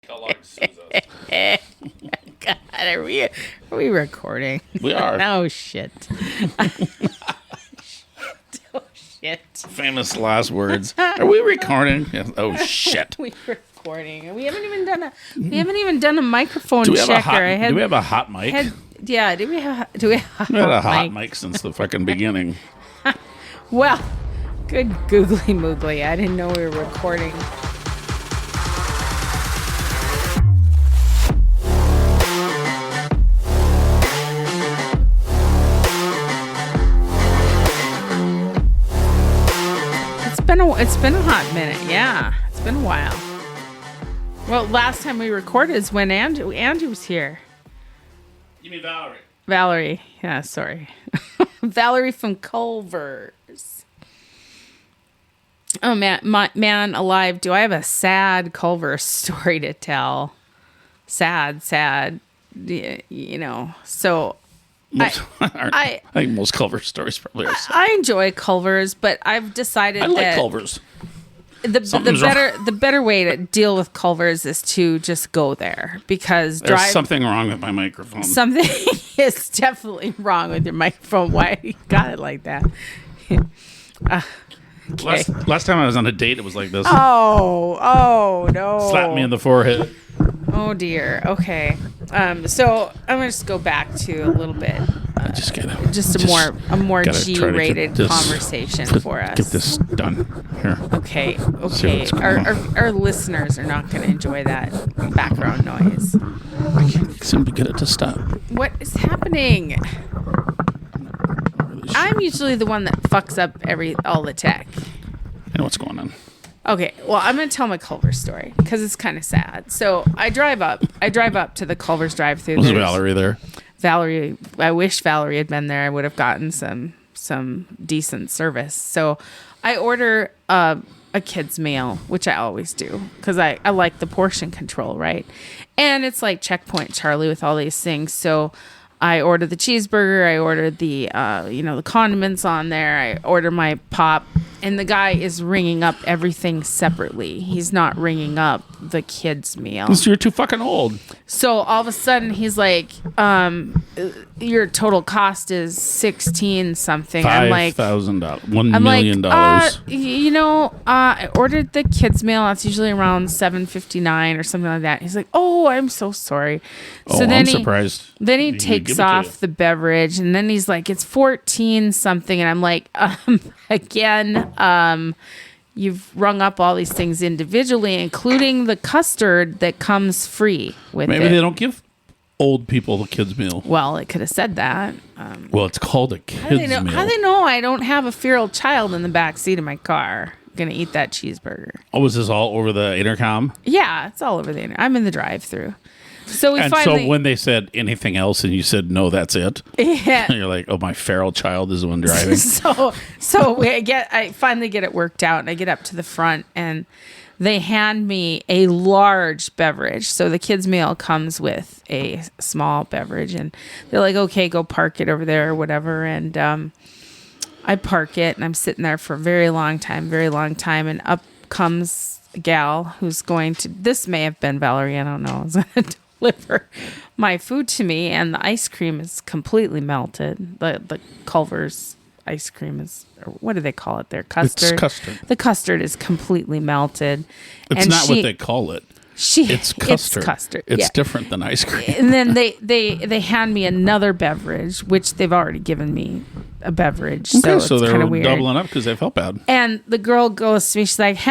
Kellogg sues us. God, are we recording? We are. Oh, shit. Oh, shit. Famous last words. Are we recording? Oh, shit. We're recording. We haven't even done a microphone checker. Do we have a hot mic? Do we have We had a hot mic since the fucking beginning. Well, good googly moogly. I didn't know we were recording. It's been a hot minute. Yeah, it's been a while. Well, last time we recorded is when Andrew was here. You mean Valerie? Valerie. Yeah, sorry. Valerie from Culver's. Oh, man alive. Do I have a sad Culver story to tell? Sad. You know, so... I think most Culver stories probably are sad. I enjoy Culver's, but I've decided that... I like Culver's. The better way to deal with Culver's is to just go there, because there's something wrong with my microphone. Something is definitely wrong with your microphone. Why you got it like that? Okay. Last time I was on a date, it was like this. Oh no! Slapped me in the forehead. Oh dear. Okay. So I'm gonna just go back to a little bit. A more G-rated conversation for us. Get this done here. Okay. Our listeners are not going to enjoy that background noise. I can't seem to get it to stop. What is happening? Really I'm usually the one that fucks up all the tech. I know what's going on. Okay, well, I'm going to tell my Culver story because it's kind of sad. So I drive up to the Culver's drive-thru. Was Valerie there? Valerie, I wish Valerie had been there. I would have gotten some decent service. So I order a kid's meal, which I always do because I like the portion control, right? And it's like Checkpoint Charlie with all these things. So I ordered the cheeseburger. I ordered the the condiments on there. I order my pop, and the guy is ringing up everything separately. He's not ringing up the kids' meal. Because you're too fucking old. So all of a sudden he's like, your total cost is 16 something. I'm like $5,000, $1 million. I ordered the kids' meal. That's usually around $7.59 or something like that. He's like, oh, I'm so sorry. So then I'm surprised. Then he takes off the beverage, and then he's like, it's 14 something, and I'm like, again, you've rung up all these things individually, including the custard that comes free with it. Maybe they don't give old people the kids' meal. Well, it could have said that. Well, it's called a kids' meal. How do they know I don't have a feral child in the back seat of my car gonna eat that cheeseburger? Oh, was this all over the intercom? Yeah, it's all over the intercom. I'm in the drive-thru. So when they said anything else and you said no, that's it. Yeah. You're like, oh, my feral child is the one driving. so I finally get it worked out, and I get up to the front, and they hand me a large beverage. So the kids' meal comes with a small beverage, and they're like, okay, go park it over there or whatever. And I park it, and I'm sitting there for a very long time, and up comes a gal who's going to, this may have been Valerie, I don't know, is going to deliver my food to me, and the ice cream is completely melted. The Culver's ice cream is, or what do they call it there? Custard. It's custard. The custard is completely melted. It's not what they call it. It's custard. It's custard. It's different than ice cream. And then they hand me another beverage, which they've already given me a beverage. Okay, so they're kind of weird. Doubling up because they felt bad. And the girl goes to me, she's like,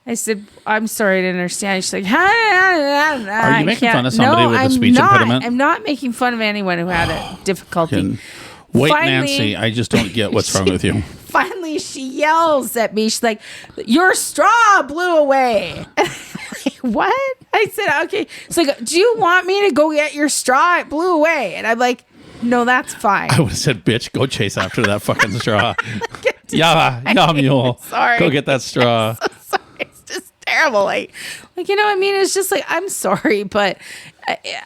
I said, I'm sorry, I didn't understand. She's like, Are you making fun of somebody with a speech impediment? I'm not making fun of anyone who had a difficulty. Wait, Nancy, I just don't get what's wrong with you. Finally, she yells at me. She's like, your straw blew away. What? I said, okay. She's like, do you want me to go get your straw? It blew away. And I'm like, no, that's fine. I would have said, bitch, go chase after that fucking straw. Yeah, mule. Sorry. Go get that straw. I'm so sorry. It's just terrible. Like, you know what I mean? It's just like, I'm sorry, but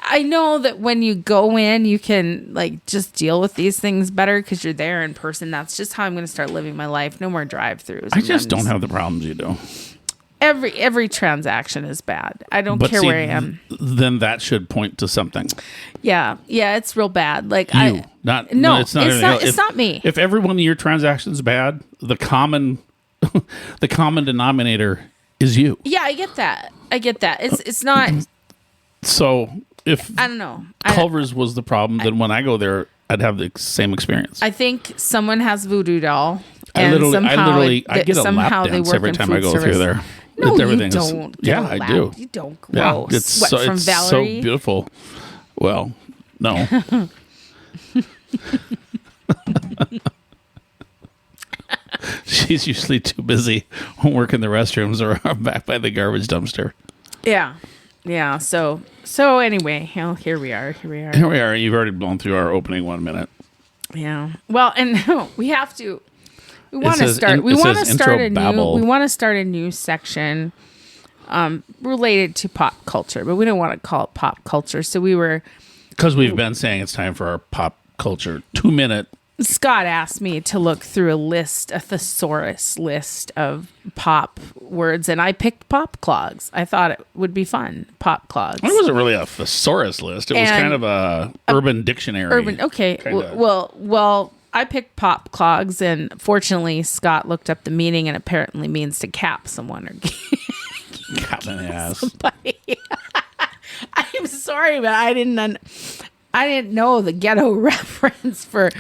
I know that when you go in, you can like just deal with these things better because you're there in person. That's just how I'm going to start living my life. No more drive-throughs. I just don't have the problems you do. every transaction is bad. I don't But care see, where I am. Then that should point to something. Yeah, it's real bad. Like No, it's not me. If every one of your transactions bad, the common denominator is you. Yeah, I get that. It's not. So if I don't know. Culver's was the problem, then when I go there, I'd have the same experience. I think someone has voodoo doll. I And I get a lap dance every time I go through there. No, Everything you is- don't. yeah, I do. You don't. Yeah, Gross. it's What, so from it's Valerie? so beautiful. Well, no. She's usually too busy working the restrooms or back by the garbage dumpster. Yeah. So anyway, here we are. Here we are. You've already blown through our opening 1 minute. Yeah. Well, and we have to. We want to says start. in- We it want to says start intro a new. babble. We want to start a new section, related to pop culture, but we don't want to call it pop culture. So we were. Because we've been saying it's time for our pop culture 2 minute. Scott asked me to look through a thesaurus list of pop words, and I picked pop clogs. I thought it would be fun. Pop clogs. It wasn't really a thesaurus list. It was And kind of a urban dictionary. Okay. Kinda. Well, I picked pop clogs, and fortunately, Scott looked up the meaning, and apparently means to cap someone or Cat in the ass. somebody. I'm sorry, but I didn't know the ghetto reference for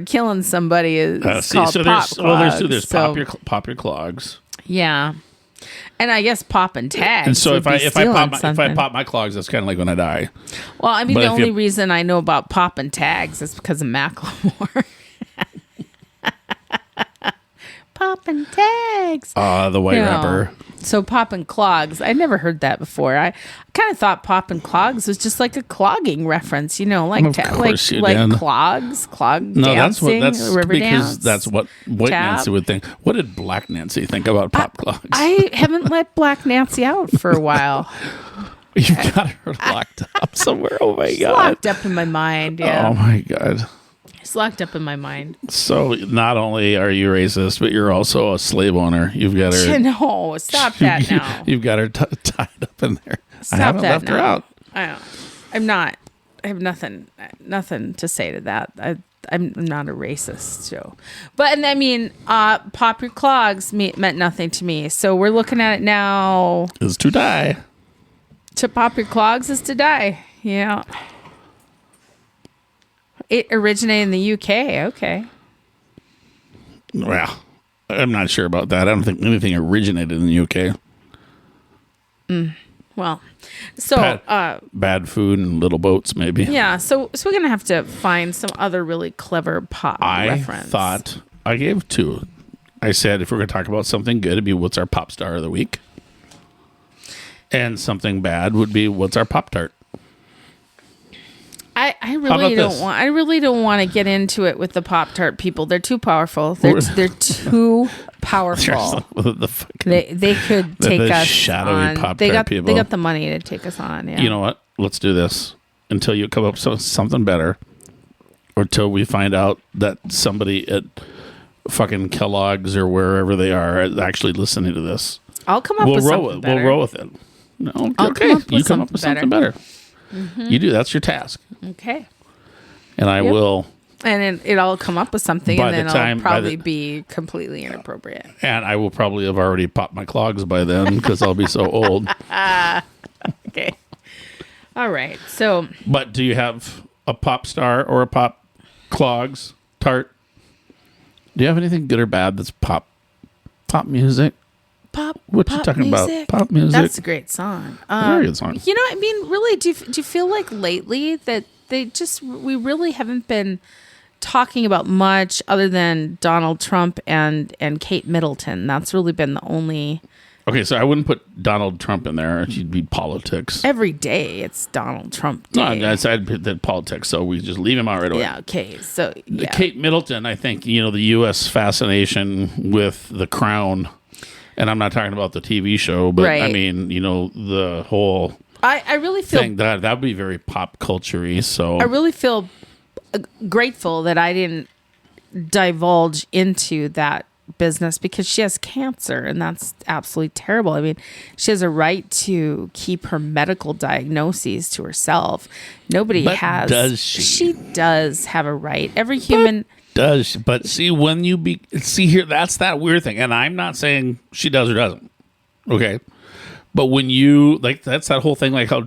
killing somebody is called pop clogs. There's pop your clogs. Yeah, and I guess pop and tags. And so would if be I stealing pop something. my clogs, that's kind of like when I die. Well, I mean, But the if only you- reason I know about pop and tags is because of Macklemore. Pop and tags. The white rapper. So pop and clogs. I never heard that before. I kind of thought pop and clogs was just like a clogging reference, like Of course you like did. clog No, dancing, that's river because dance. that's what white tap. Nancy would think. What did Black Nancy think about pop clogs? I haven't let Black Nancy out for a while. You've got her locked up somewhere. Oh my It's god. locked up in my mind. Yeah, Oh my god. it's locked up in my mind. So not only are you racist, but you're also a slave owner. You've got her. No, stop that now. You've got her tied up in there. Stop I haven't that left her now. out. I'm not. I have nothing to say to that. I'm not a racist, so. But and I mean, pop your clogs meant nothing to me. So we're looking at it now. Is to die. To pop your clogs is to die. Yeah. It originated in the UK. Okay. Well, I'm not sure about that. I don't think anything originated in the UK. Well, so Bad food and little boats, maybe. yeah. So we're gonna have to find some other really clever pop I reference. thought I gave two. I said if we're going to talk about something good, it'd be what's our pop star of the week, and something bad would be what's our Pop-Tart. I about really this? don't want to get into it with the Pop-Tart people. They're too powerful. They're too powerful. the fucking, They could take the us shadowy on. Pop-Tart They got people. the money to take us on. Yeah. You know what? Let's do this until you come up with something better, or till we find out that somebody at fucking Kellogg's or wherever they are is actually listening to this. I'll come up with something better. We'll roll with it. No, I'll okay. come up with You come up with something better. You do. That's your task. Okay. And I will. And it'll come up with something, By and the then time- it'll by probably the- be completely inappropriate. And I will probably have already popped my clogs by then because I'll be so old. Okay. All right. So But do you have a pop star or a pop clogs tart? Do you have anything good or bad that's pop music? pop. What you pop talking about? music. Pop music? That's a great song. Very good song. You know, I mean, really, do you feel like lately that we really haven't been talking about much other than Donald Trump and Kate Middleton? That's really been the only. Okay, so I wouldn't put Donald Trump in there. It'd be politics. Every day it's Donald Trump No, Day. I'd put that politics, so we just leave him out right away. Yeah. Okay. So yeah. Kate Middleton, I think, the U.S. fascination with the crown, and I'm not talking about the TV show, but I Right. mean, the whole I really feel thing that would be very pop culture-y. So I really feel grateful that I didn't divulge into that business because she has cancer, and that's absolutely terrible. I mean, she has a right to keep her medical diagnoses to herself. Nobody has. Does she? She does have a right. Every human does. But see, when you see here, that's that weird thing. And I'm not saying she does or doesn't. Okay. But when you that's that whole thing, like how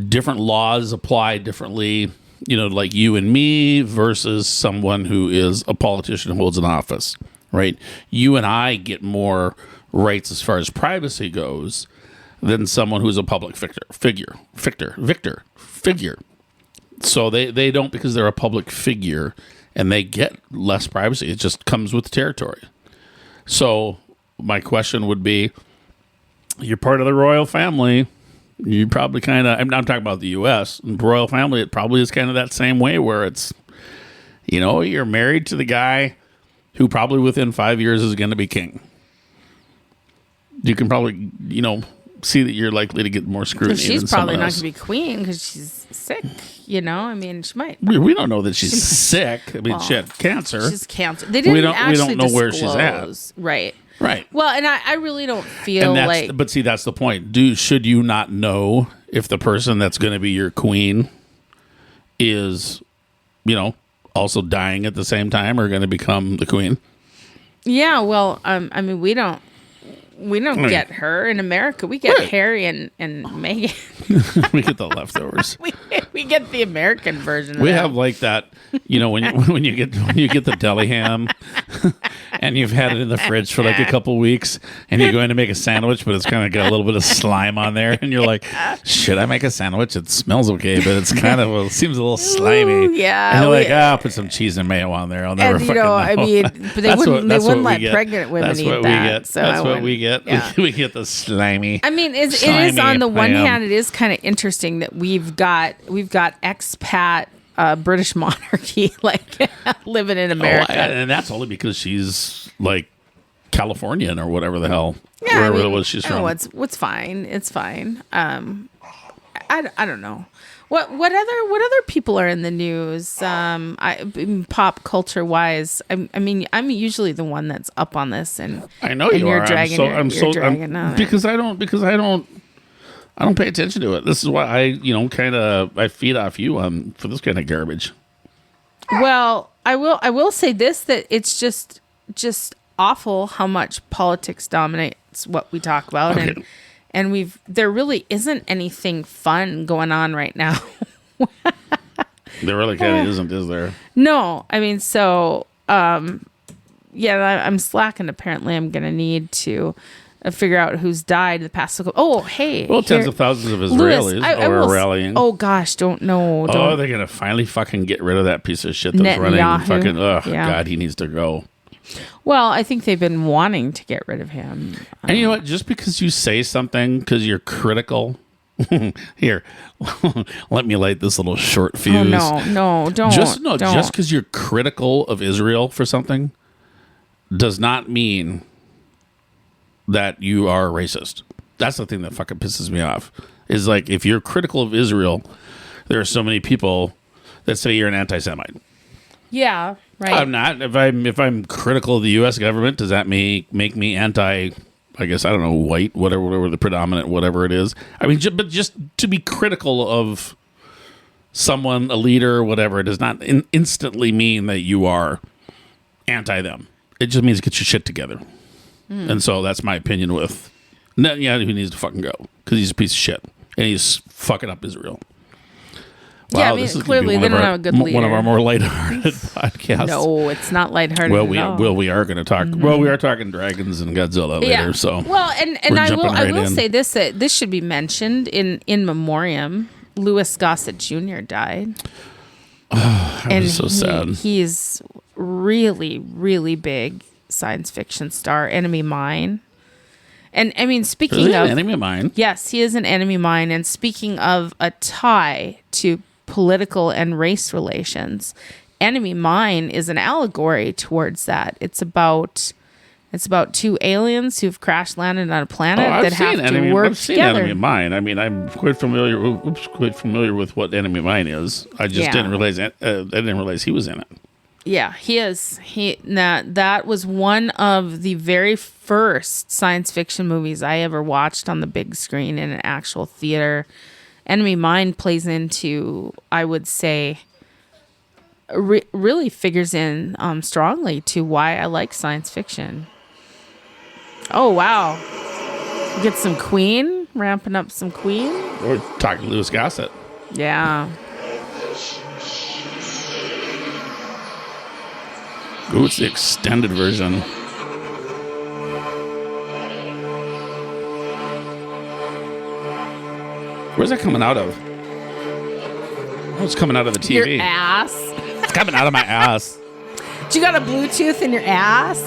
different laws apply differently, like you and me versus someone who is a politician who holds an office, right? You and I get more rights as far as privacy goes than someone who's a public figure. So they don't, because they're a public figure, and they get less privacy. It just comes with the territory. So my question would be, you're part of the royal family. You probably kind of, I'm talking about the U.S. royal family. It probably is kind of that same way where it's, you're married to the guy who probably within 5 years is going to be king. You can probably, see that you're likely to get more scrutiny. She's probably not going to be queen because she's sick. I mean, she might. We don't know that she's sick. I mean, she had cancer. She's cancer. They didn't actually we don't know where she's at. Right. Right. Well, and I really don't feel like. But see, that's the point. Should you not know if the person that's going to be your queen is, also dying at the same time or going to become the queen? Yeah. Well, I mean, we don't get her in America. We get Harry and Meghan. We get the leftovers. we get the American version. We have like that, when you get the deli ham, and you've had it in the fridge for like a couple weeks, and you're going to make a sandwich, but it's kind of got a little bit of slime on there, and you're like, should I make a sandwich? It smells okay, but it's kind of it seems a little slimy. Ooh, yeah, and you're like, I'll put some cheese and mayo on there. I'll never fucking know. I mean, but they wouldn't let pregnant women eat that. So that's what we get. Yeah. We get the slimy. I mean, it is on the one hand, it is kind of interesting that we've got expat British monarchy living in America, and that's only because she's like Californian or whatever the hell, wherever it was she's from. What's fine? It's fine. I don't know. What other people are in the news? Pop culture wise, I mean, I'm usually the one that's up on this, and I know you are. Because I don't pay attention to it. This is why I feed off you for this kind of garbage. Well, I will say this, that it's just awful how much politics dominates what we talk about, okay. and there really isn't anything fun going on right now. There really kind of isn't, is there? No, I mean, so I'm slacking. Apparently, I'm going to need to figure out who's died the past. Tens of thousands of Israelis are rallying. Oh gosh, don't. They're going to finally fucking get rid of that piece of shit that's running. Fucking, God, he needs to go. Well, I think they've been wanting to get rid of him. And you know what? Just because you say something because you're critical, here, let me light this little short fuse. Oh, no, don't. Just because you're critical of Israel for something does not mean that you are a racist. That's the thing that fucking pisses me off. Is like, if you're critical of Israel, there are so many people that say you're an anti-Semite. Yeah, right. I'm not. If I'm critical of the U.S. government, does that make me anti? I guess I don't know, white, whatever the predominant, whatever it is. I mean, but just to be critical of someone, a leader, whatever, does not instantly mean that you are anti them. It just means get your shit together. And so that's my opinion with. Yeah, he needs to fucking go because he's a piece of shit and he's fucking up Israel. Wow, yeah, I mean, clearly they don't have a good leader. One of our more lighthearted podcasts. No, it's not lighthearted. We are going to talk. Mm-hmm. Well, we are talking dragons and Godzilla later. So and I will say this, that this should be mentioned in memoriam. Louis Gossett Jr. died. And so sad. He's really, really big science fiction star. Enemy Mine. And I mean, speaking of enemy mine, yes, he is an enemy mine. And speaking of a tie to political and race relations, Enemy Mine is an allegory towards that. It's about two aliens who've crash landed on a planet that have to work together. Enemy Mine. I mean, I'm quite familiar with what Enemy Mine is. I just didn't realize he was in it. Yeah, he is. That was one of the very first science fiction movies I ever watched on the big screen in an actual theater. Enemy Mine plays into, I would say, really figures in strongly to why I like science fiction. Oh, wow. Get some Queen, ramping up some Queen. We're talking Louis Gossett. Yeah. Ooh, it's the extended version. Where's that coming out of? Oh, it's coming out of the TV. Your ass. It's coming out of my ass. You got a Bluetooth in your ass?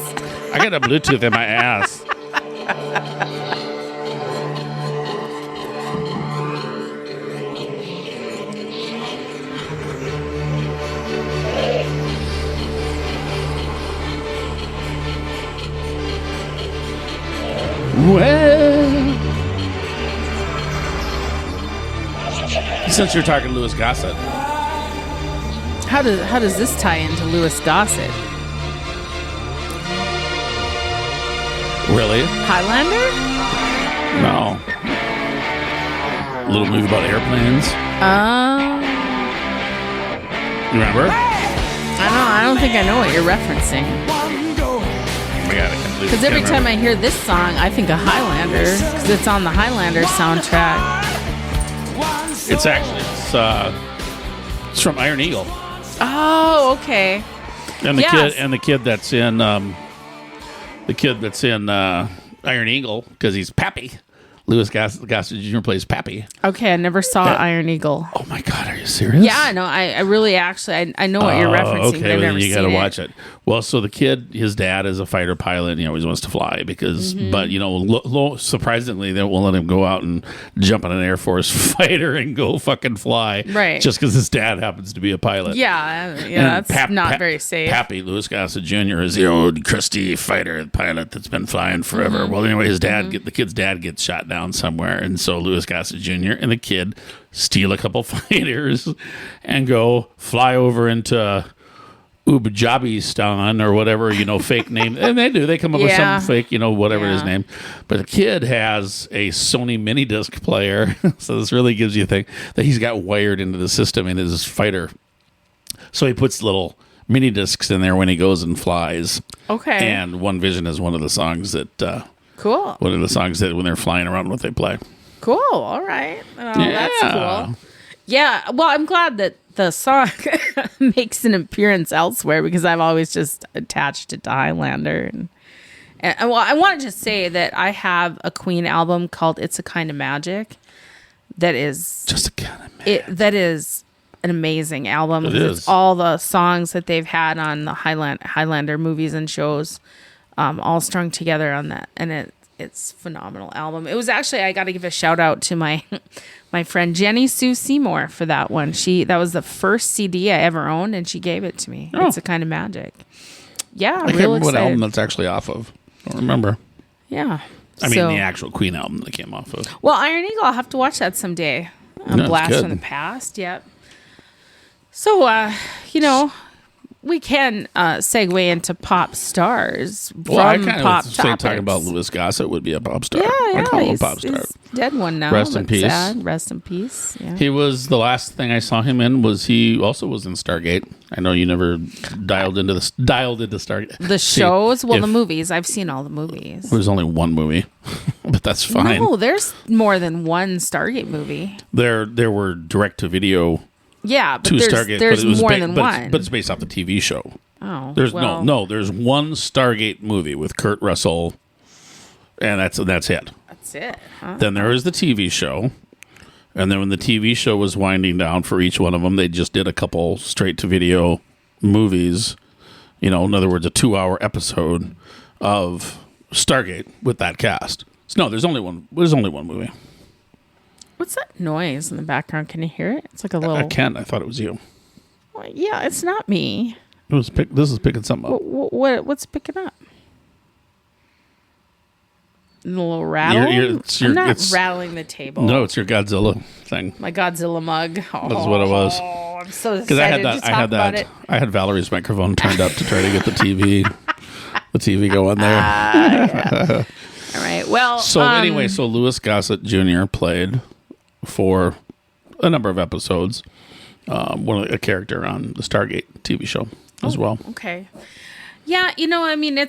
I got a Bluetooth in my ass. Well, since you're talking Louis Gossett, How does this tie into Louis Gossett? really? Highlander? No. A little movie about airplanes. Remember? I don't think I know what you're referencing. Oh my God, I can't believe Because I every can't time remember. I hear this song, I think of Highlander. Because it's on the Highlander soundtrack. It's actually it's from Iron Eagle, Oh, okay. and the Yes. kid that's in Iron Eagle, because he's Pappy. Louis Gossett Jr. plays Pappy. Okay, I never saw Iron Eagle. Oh my God, are you serious? Yeah, no, I really actually, I know what you're referencing, Okay, but I've well, never you seen got to it. watch it. Well, so the kid, his dad is a fighter pilot, and he always wants to fly because, Mm-hmm. but you know, surprisingly, they won't let him go out and jump on an Air Force fighter and go fucking fly, Right. Just because his dad happens to be a pilot. Yeah, And that's not very safe. Pappy, Louis Gossett Jr. is the old crusty fighter pilot that's been flying forever. Mm-hmm. Well, anyway, the kid's dad gets shot down somewhere, and so Louis Gossett Jr. and the kid steal a couple fighters and go fly over into Uzbekistan or whatever, fake name. And they do. They come up with Yeah. some fake, whatever his Yeah. name. But the kid has a Sony mini disc player. So this really gives you a thing that he's got wired into the system in his fighter. So he puts little mini discs in there when he goes and flies. Okay. And One Vision is one of the songs that Cool. when they're flying around, what they play. Cool. All right. Oh, Yeah. That's cool. Yeah. Well, I'm glad that the song makes an appearance elsewhere because I've always just attached it to Highlander. And well, I want to just say that I have a Queen album called "It's a Kind of Magic." That is Just a kind of that is an amazing album. It It's is. all the songs that they've had on the Highlander movies and shows, all strung together on that, and it's a phenomenal album. It was actually, I got to give a shout out to my my friend Jenny Sue Seymour for that one. That was the first CD I ever owned, and she gave it to me. Oh. It's a Kind of Magic. Yeah, I I'm can't real remember what excited. album that's actually off of. I don't remember. Yeah. I mean, So- the actual Queen album that came off of. Well, Iron Eagle, I'll have to watch that someday. A No, it's Blast good. from the Past, yep. So, we can segue into pop stars Well, I from kind pop of say topics. talking about Louis Gossett would be a pop star. Yeah, I call him a he's, pop star. he's dead one now. Rest in but peace. sad. Rest in peace. Yeah. He was the last thing I saw him in. He also was in Stargate. I know you never dialed into Stargate. The See, shows, well, if- the movies. I've seen all the movies. There's only one movie, but that's fine. No, there's more than one Stargate movie. There were direct to video Yeah, but two there's, Stargate. there's but it was more ba- than but one. It's, but it's based off the TV show. oh, There's well, no. There's one Stargate movie with Kurt Russell, and that's it. That's it. Huh? Then there is the TV show, and then when the TV show was winding down for each one of them, they just did a couple straight to video movies. In other words, a 2-hour episode of Stargate with that cast. So no, there's only one. There's only one movie. What's that noise in the background? Can you hear it? It's like a little. I can't. I thought it was you. Well, yeah, it's not me. This is picking something up. What's picking up? A little rattle. I'm not rattling the table. No, it's your Godzilla thing. My Godzilla mug. That's what it was. Oh, I'm so excited to talk about it. I had Valerie's microphone turned up to try to get the TV going there. Yeah. All right. Well, so anyway, so Louis Gossett Jr. played for a number of episodes, a character on the Stargate TV show as well. Okay. Yeah, I mean,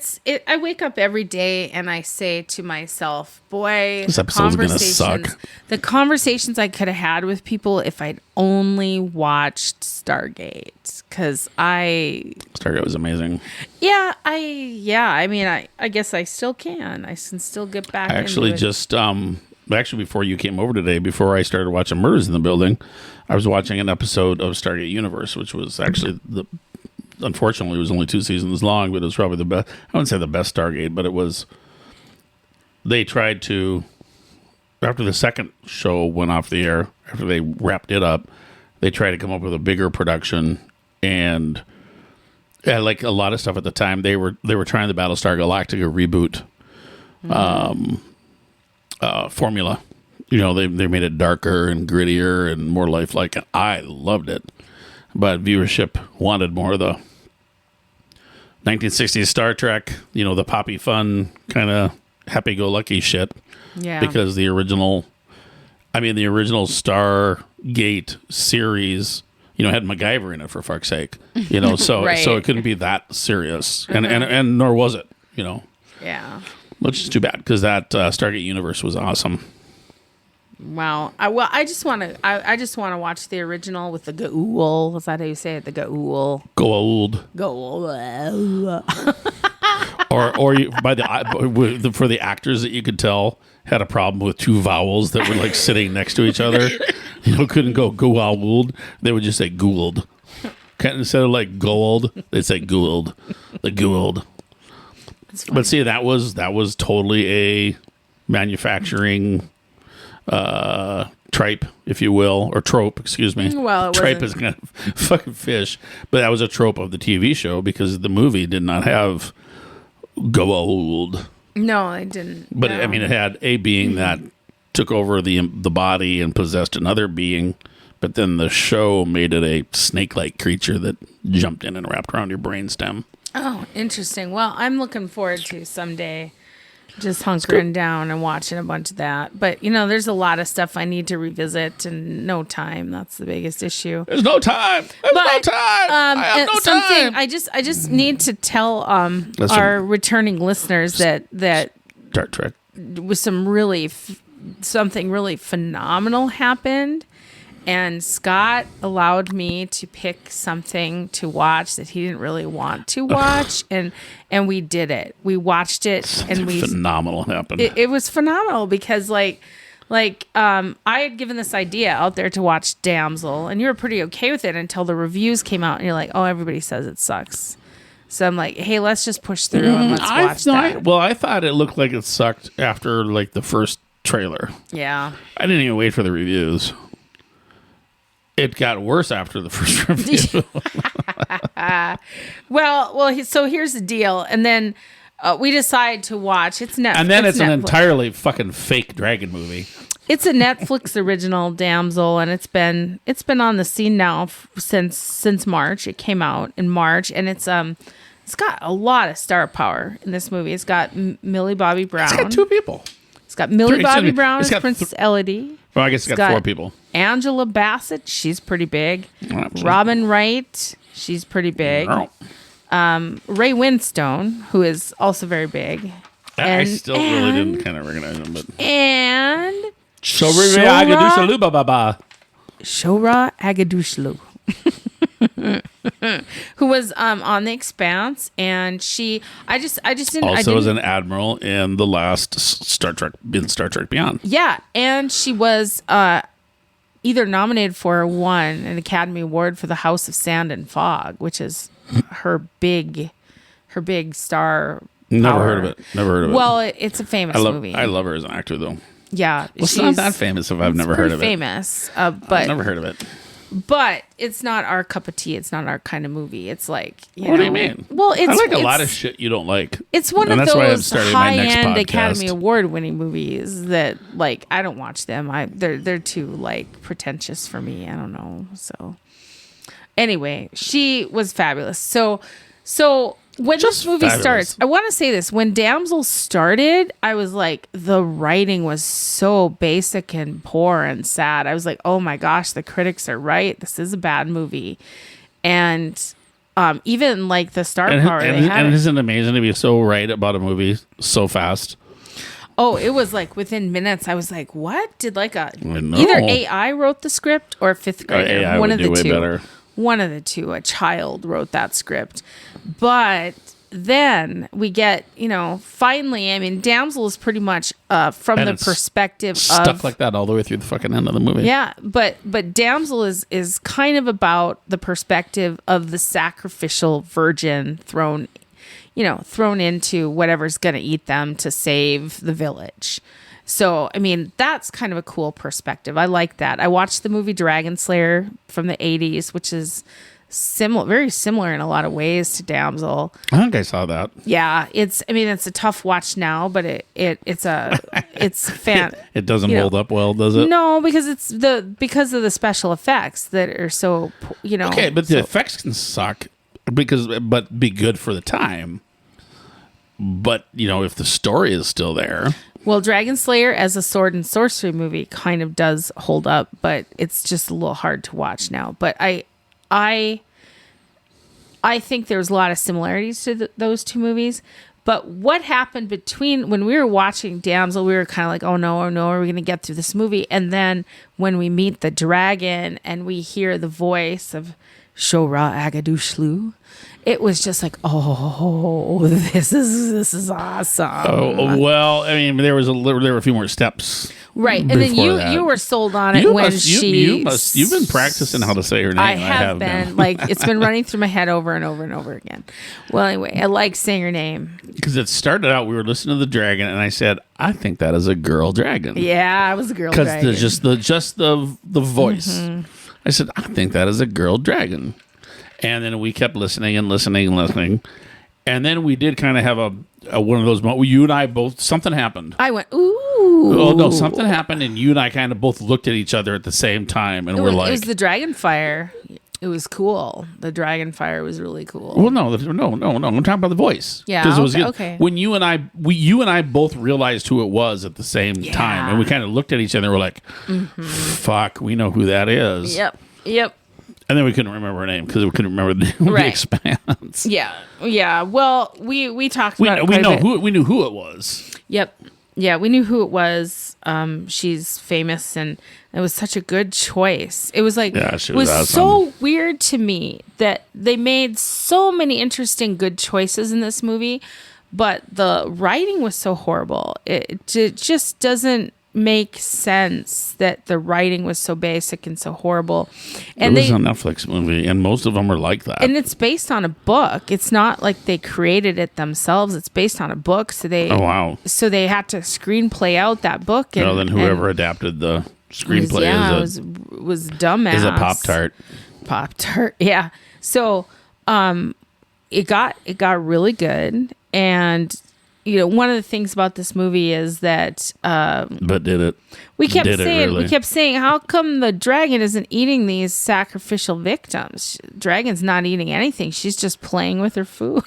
I wake up every day and I say to myself, boy, This episode's gonna suck. The conversations I could have had with people if I'd only watched Stargate. Because Stargate was amazing. I mean, I guess I still can. I can still get back Actually, into it. actually, before you came over today, before I started watching Murders in the Building, I was watching an episode of Stargate Universe, which was actually unfortunately, it was only 2 seasons long, but it was probably the best. I wouldn't say the best Stargate, but it was. They tried to, after the second show went off the air, after they wrapped it up, they tried to come up with a bigger production, and like a lot of stuff at the time, they were trying the Battlestar Galactica reboot formula. They made it darker and grittier and more lifelike, and I loved it. But viewership wanted more of the 1960s Star Trek, the poppy fun kind of happy-go-lucky shit. Yeah. Because the original Stargate series, had MacGyver in it, for fuck's sake. So Right. so it couldn't be that serious, and nor was it. Yeah. Which is too bad, because that Stargate universe was awesome. Wow. I just want to watch the original with the Gaul. Is that how you say it? The Gaul. Gold. Gaul. or you, for the actors that you could tell had a problem with 2 vowels that were like sitting next to each other, couldn't go Gould. They would just say Gould. Instead of like gold, they'd say Gould. The Gould. But see, that was totally a manufacturing tripe, if you will, or trope, excuse me. Well, tripe is kind of fucking fish, but that was a trope of the TV show because the movie did not have Gould. No, I didn't. But no. it had a being that took over the body and possessed another being, but then the show made it a snake-like creature that jumped in and wrapped around your brainstem. Oh, interesting. Well, I'm looking forward to someday just hunkering down and watching a bunch of that. But, there's a lot of stuff I need to revisit and no time. That's the biggest issue. There's no time. No time. I have no time. I just need to tell our returning listeners that Star Trek was something really phenomenal happened. And Scott allowed me to pick something to watch that he didn't really want to watch, and we did it. We watched it, phenomenal happened. It was phenomenal because I had given this idea out there to watch Damsel, and you were pretty okay with it until the reviews came out, and you're like, oh, everybody says it sucks. So I'm like, hey, let's just push through and let's watch that. I thought it looked like it sucked after like the first trailer. Yeah, I didn't even wait for the reviews. It got worse after the first review. So here's the deal. And then we decide to watch. It's Netflix. And then it's an entirely fucking fake dragon movie. It's a Netflix original, Damsel, and it's been on the scene now since March. It came out in March, and it's got a lot of star power in this movie. It's got Millie Bobby Brown. It's got 2 people. It's got Millie Bobby Brown as Princess Elodie. Well, I guess it's got 4 people. Angela Bassett, she's pretty big. Absolutely. Robin Wright, she's pretty big. No. Ray Winstone, who is also very big. I still really didn't kind of recognize him, but Shohreh Aghdashloo. Who was on The Expanse, and I just didn't. Also was an admiral in the last Star Trek Beyond. Yeah, and she was either nominated for or won an Academy Award for The House of Sand and Fog, which is her big star. Never heard of it. Well, it's a famous movie. I love her as an actor, though. Yeah, she's not that famous if I've never heard of it. Famous, but I've never heard of it. But it's not our cup of tea. It's not our kind of movie. It's like, what do you mean? Well, I like a lot of shit you don't like. It's one of those high-end Academy Award-winning movies that, like, I don't watch them. They're too like pretentious for me. I don't know. So Anyway, she was fabulous. So when Just this movie fabulous. starts, I want to say this. When Damsel started, I was like, the writing was so basic and poor and sad. I was like, oh my gosh, the critics are right. This is a bad movie. And even like the star power they had. And isn't it amazing to be so right about a movie so fast? Oh, it was like within minutes. I was like, what? Did like know. either AI wrote the script or a fifth grader. AI One would of the do way two. better. One of the two. A child wrote that script. But then we get, finally, I mean, Damsel is pretty much from And the it's perspective Stuck of like that all the way through the fucking end of the movie. yeah, but Damsel is kind of about the perspective of the sacrificial virgin thrown into whatever's going to eat them to save the village. So, I mean, that's kind of a cool perspective. I like that. I watched the movie Dragon Slayer from the 80s, which is very similar in a lot of ways to Damsel. I think I saw that. Yeah, it's a tough watch now, but it's fan. It doesn't hold up well, does it? No, because because of the special effects that are so, Okay, but the effects can suck but be good for the time. But, if the story is still there. Well, Dragon Slayer as a sword and sorcery movie kind of does hold up, but it's just a little hard to watch now. But I think there's a lot of similarities to those two movies. But what happened between when we were watching Damsel, we were kind of like, oh no, are we going to get through this movie? And then when we meet the dragon and we hear the voice of Shohreh Aghdashloo, it was just like, oh, this is awesome. Oh, well, I mean, there were a few more steps. Right. And then you were sold on it You've been practicing how to say her name. I have been. Like, it's been running through my head over and over and over again. Well, anyway, I like saying her name. Because it started out, we were listening to the dragon, and I said, I think that is a girl dragon. Yeah, I was a girl dragon. Because just the voice. Mm-hmm. I said, I think that is a girl dragon. And then we kept listening and listening and listening. And then we did kind of have a one of those moments where you and I both, something happened. I went, ooh. Oh, no, something happened, and you and I kind of both looked at each other at the same time, and we're like... It was the dragon fire. It was cool. The dragon fire was really cool. Well, no. I'm talking about the voice. Yeah, it was okay. When you and I both realized who it was at the same time, and we kind of looked at each other and we're like, fuck, we know who that is. Yep. And then we couldn't remember her name because we couldn't remember the Expanse. Yeah. Well, we talked about it. We knew who it was. Yep. Yeah, we knew who it was. She's famous, and it was such a good choice. It was like she was awesome. So weird to me that they made so many interesting good choices in this movie, but the writing was so horrible. It just doesn't make sense that the writing was so basic and so horrible. And it was a Netflix movie, and most of them are like that. And it's based on a book. It's not like they created it themselves. It's based on a book. So they So they had to screenplay out that book. And, then whoever adapted the screenplay was dumbass. Is a Pop-Tart. Pop-Tart, yeah. So it got really good, and one of the things about this movie is that but did it? We kept saying, how come the dragon isn't eating these sacrificial victims? Dragon's not eating anything. She's just playing with her food.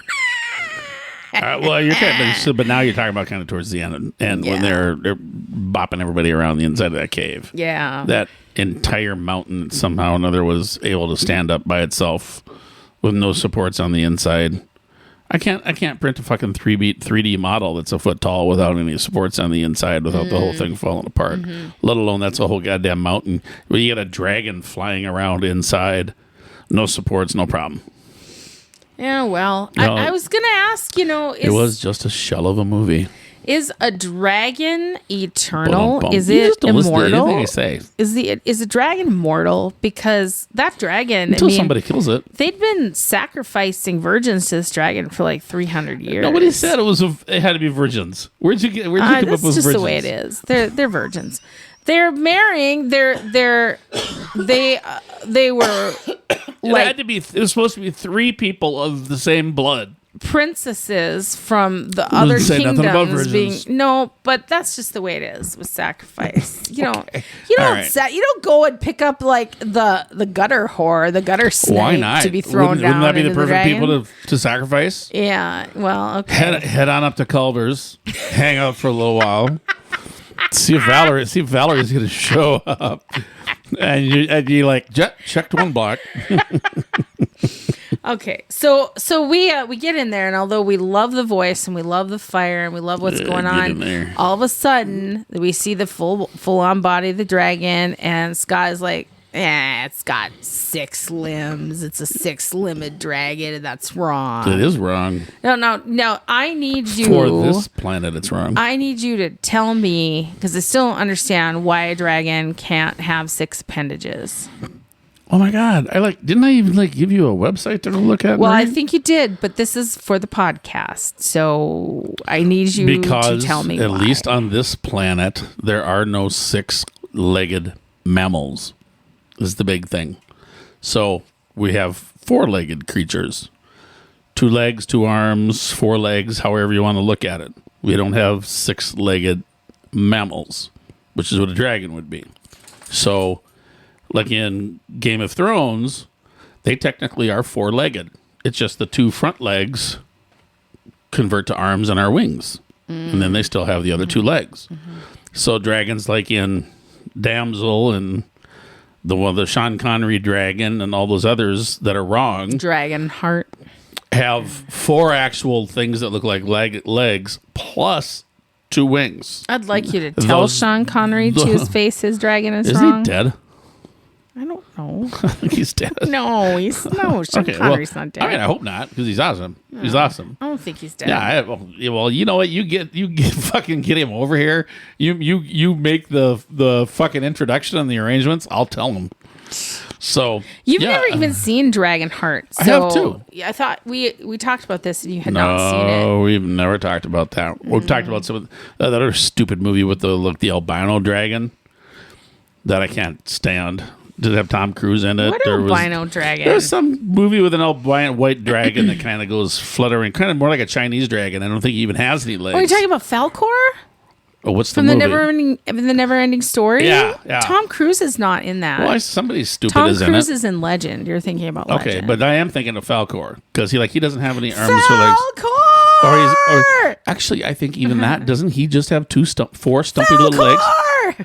Well, but now you're talking about kind of towards the end, and when they're bopping everybody around the inside of that cave. Yeah, that entire mountain somehow or another was able to stand up by itself with no supports on the inside. I can't print a fucking 3D model that's a foot tall without any supports on the inside, without the whole thing falling apart. Let alone that's a whole goddamn mountain where you get a dragon flying around inside, no supports, no problem. Yeah, well, I was gonna ask, it was just a shell of a movie. Is a dragon eternal? Is it immortal? Anything I say. Is a dragon mortal? Because that dragon, until somebody kills it, they'd been sacrificing virgins to this dragon for like 300 years. Nobody said it had to be virgins. Where'd you come up with virgins? That's just the way it is. They're virgins. They're marrying. They were. It was supposed to be 3 people of the same blood. princesses from the other say nothing about kingdoms being virgins. no, but that's just the way it is with sacrifice. You don't All right. you don't go and pick up like the gutter whore, the gutter snake Why not? to be thrown Wouldn't down that be the into perfect dragon? people to sacrifice? Yeah. Well, okay. Head on up to Culver's, hang out for a little while, see if Valerie's going to show up, and you like checked one block. Okay, so we get in there, and although we love the voice and we love the fire and we love what's going Get in there. on, all of a sudden we see the full on body of the dragon, and Sky's like, it's got 6 limbs. It's a 6-limbed dragon, and that's wrong. It is wrong. No. I need you For this planet, it's wrong. I need you to tell me, because I still don't understand why a dragon can't have 6 appendages. Oh my God! Didn't I even give you a website to look at? Well, I Marie? think you did, but this is for the podcast, so I need you because to tell me at why. least on this planet there are no 6-legged mammals. Is the big thing. So we have 4-legged creatures, 2 legs, 2 arms, 4 legs, however you want to look at it. We don't have 6-legged mammals, which is what a dragon would be. So, like in Game of Thrones, they technically are 4-legged. It's just the 2 front legs convert to arms and are wings. And then they still have the other 2 legs. So dragons like in Damsel and the Sean Connery dragon and all those others that are wrong Dragon heart. have 4 actual things that look like legs plus 2 wings. I'd like you to tell Sean Connery to his face his dragon is Is wrong. he dead? I don't know. I think he's dead. No, Sean Connery's not dead. I mean, I hope not, because he's awesome. He's awesome. I don't think he's dead. Yeah, well, you know what? You get fucking get him over here. You make the fucking introduction and the arrangements. I'll tell him. So You've yeah. never even seen Dragonheart. I have too. Yeah, I thought we talked about this and you had not seen it. No, we've never talked about that. We've talked about some of that other stupid movie with the albino dragon that I can't stand. Did it have Tom Cruise in it? What albino dragon? There's some movie with an albino white dragon that kind of goes fluttering, kind of more like a Chinese dragon. I don't think he even has any legs. Are you talking about Falcor? Oh, what's the From movie? the Never-Ending Story? Yeah. Tom Cruise is not in that. Well, somebody stupid Tom is Cruise in it. is in Legend. You're thinking about Legend. Okay, but I am thinking of Falcor because he doesn't have any arms or legs. Falcor! Or actually, I think even that doesn't he just have 4 stumpy little legs?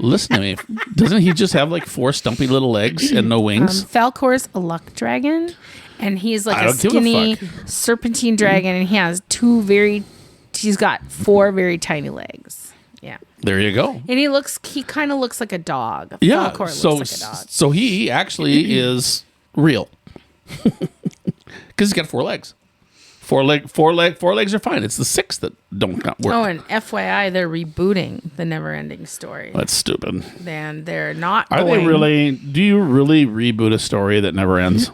Listen to me. Doesn't he just have 4 stumpy little legs and no wings? Falcor's a luck dragon, and he's like I a don't give a skinny fuck. serpentine dragon, and he has he's got 4 very tiny legs. Yeah. There you go. And he kind of looks like a dog. Yeah. Falcor So looks like a dog. so he actually is real because he's got 4 legs. Four legs are fine. It's the 6 that don't not work. Oh, and FYI, they're rebooting the Never-Ending Story. That's stupid. And they're not Are they really? Do you really reboot a story that never ends?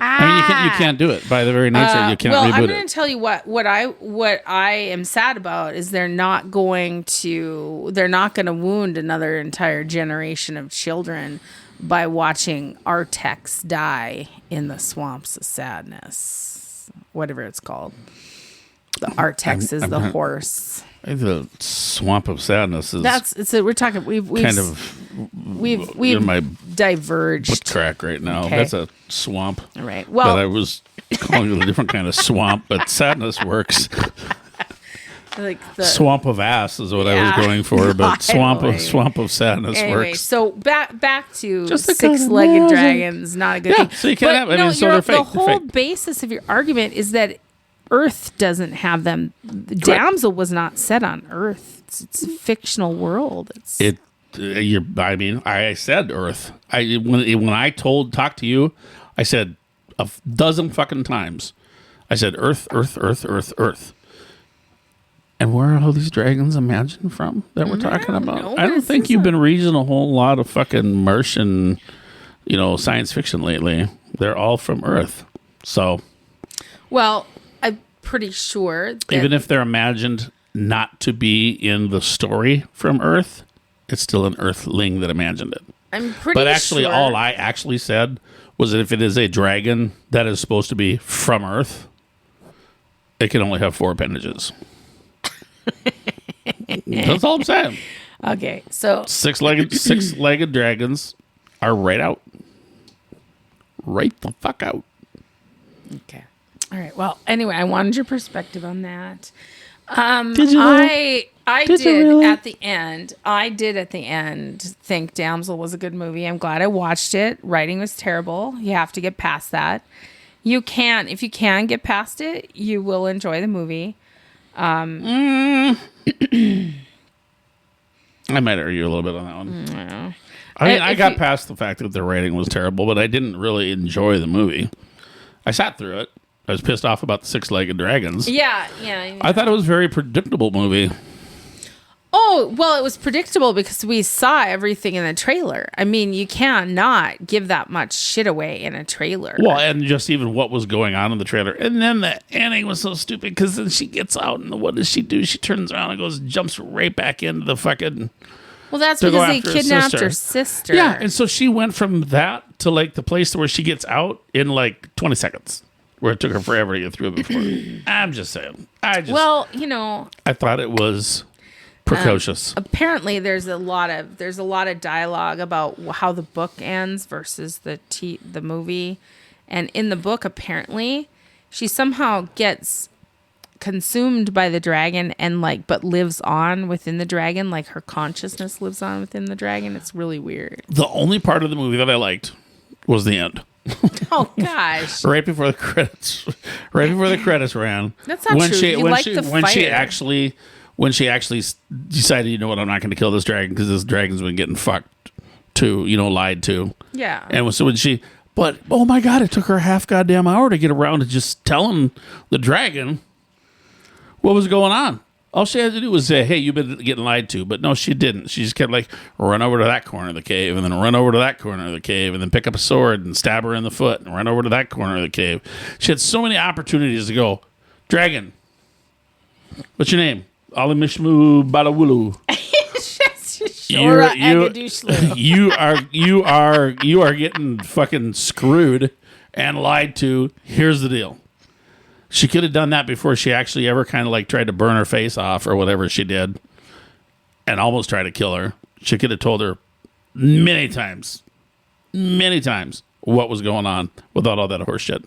I mean, you can't do it by the very nature. You can't well, I'm reboot going it. to tell you what I am sad about is they're not going to wound another entire generation of children by watching Artex die in the swamps of sadness, whatever it's called. The Artex is the horse. I think the swamp of sadness is We're talking. We've kind of in my diverged. butt crack right now. Okay. That's a swamp. All right. But Well, I was calling it a different kind of swamp, but sadness works. like the Swamp of ass is what I Yeah. was going for, but Anyway. swamp of sadness Anyway, works. so back to Just the kind of 6-legged magic. dragons, not a good Yeah, thing. so you can't have- I mean, so they're fake. The They're whole fake. basis of your argument is that Earth doesn't have them. Damsel was not set on Earth. It's a fictional world. I said Earth. When I talked to you, I said a dozen fucking times. I said Earth, Earth, Earth, Earth, Earth. And where are all these dragons imagined from that we're talking about? know, I but don't this think is you've been reading a whole lot of fucking Martian, science fiction lately. They're all from Earth. So Well, I'm pretty sure that even if they're imagined not to be in the story from Earth, it's still an Earthling that imagined it. I'm pretty But actually, sure. all I actually said was that if it is a dragon that is supposed to be from Earth, it can only have 4 appendages. That's all I'm saying. Okay, so Six-legged dragons are right out. Right the fuck out. okay, all right. Well, anyway, I wanted your perspective on that. Did you I Did you did really? at the end. I did at the end think Damsel was a good movie. I'm glad I watched it. Writing was terrible. You have to get past that. If you can get past it, you will enjoy the movie. I might argue a little bit on that one. Yeah. I mean, I If got you- past the fact that the rating was terrible, but I didn't really enjoy the movie. I sat through it. I was pissed off about the 6-legged dragons. Yeah. I thought it was a very predictable movie. Oh, well, it was predictable because we saw everything in the trailer. I mean, you cannot give that much shit away in a trailer. Well, and just even what was going on in the trailer. And then the ending was so stupid because then she gets out and what does she do? She turns around and jumps right back into the fucking... Well, that's to go because they after his kidnapped sister. her sister. Yeah, and so she went from that to like the place where she gets out in like 20 seconds, where it took her forever to get through it before. I'm just saying. I thought it was precocious. Apparently, there's a lot of dialogue about how the book ends versus the movie, and in the book, apparently, she somehow gets consumed by the dragon and but lives on within the dragon, like her consciousness lives on within the dragon. It's really weird. The only part of the movie that I liked was the end. Oh gosh. Right before the credits ran. That's not true. You like the when she fire. actually decided, you know what, I'm not going to kill this dragon because this dragon's been getting fucked to, lied to. Yeah. And so when but oh my god, it took her a half goddamn hour to get around to just telling the dragon what was going on. All she had to do was say, hey, you've been getting lied to. But no, she didn't. She just kept run over to that corner of the cave and then run over to that corner of the cave and then pick up a sword and stab her in the foot and run over to that corner of the cave. She had so many opportunities to go, dragon, what's your name? Alimishmu Balawulu. Shohreh Aghdashloo. You are getting fucking screwed and lied to. Here's the deal. She could have done that before she actually ever kind of tried to burn her face off or whatever she did and almost tried to kill her. She could have told her many times what was going on without all that horse shit.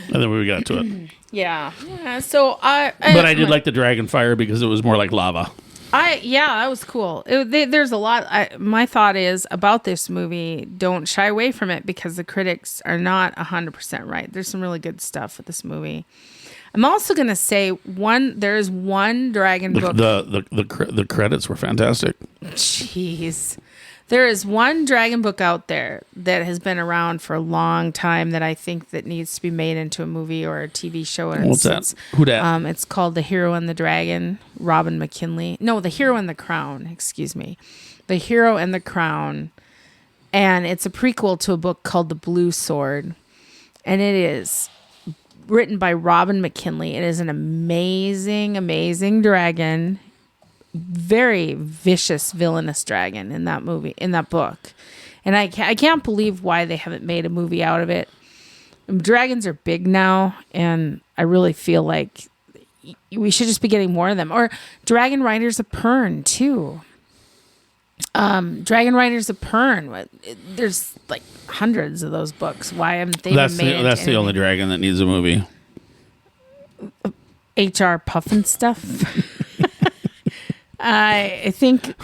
And then we got to it. Yeah. So But I did like the dragon fire because it was more like lava. That was cool. There's a lot. My thought is about this movie, don't shy away from it because the critics are not 100% right. There's some really good stuff with this movie. I'm also going to say there is one dragon book. The credits were fantastic. Jeez. There is one dragon book out there that has been around for a long time that I think that needs to be made into a movie or a TV show. And What's that? Who dat? It's called The Hero and the Dragon, Robin McKinley. No, The Hero and the Crown, excuse me. The Hero and the Crown. And it's a prequel to a book called The Blue Sword. And it is written by Robin McKinley. It is an amazing, amazing dragon. Very vicious, villainous dragon in that book. And I can't believe why they haven't made a movie out of it. Dragons are big now, and I really feel like we should just be getting more of them. Or Dragon Riders of Pern, too. Dragon Riders of Pern. There's hundreds of those books. Why haven't they been made? That's the only dragon that needs a movie. HR Puffin stuff. I think.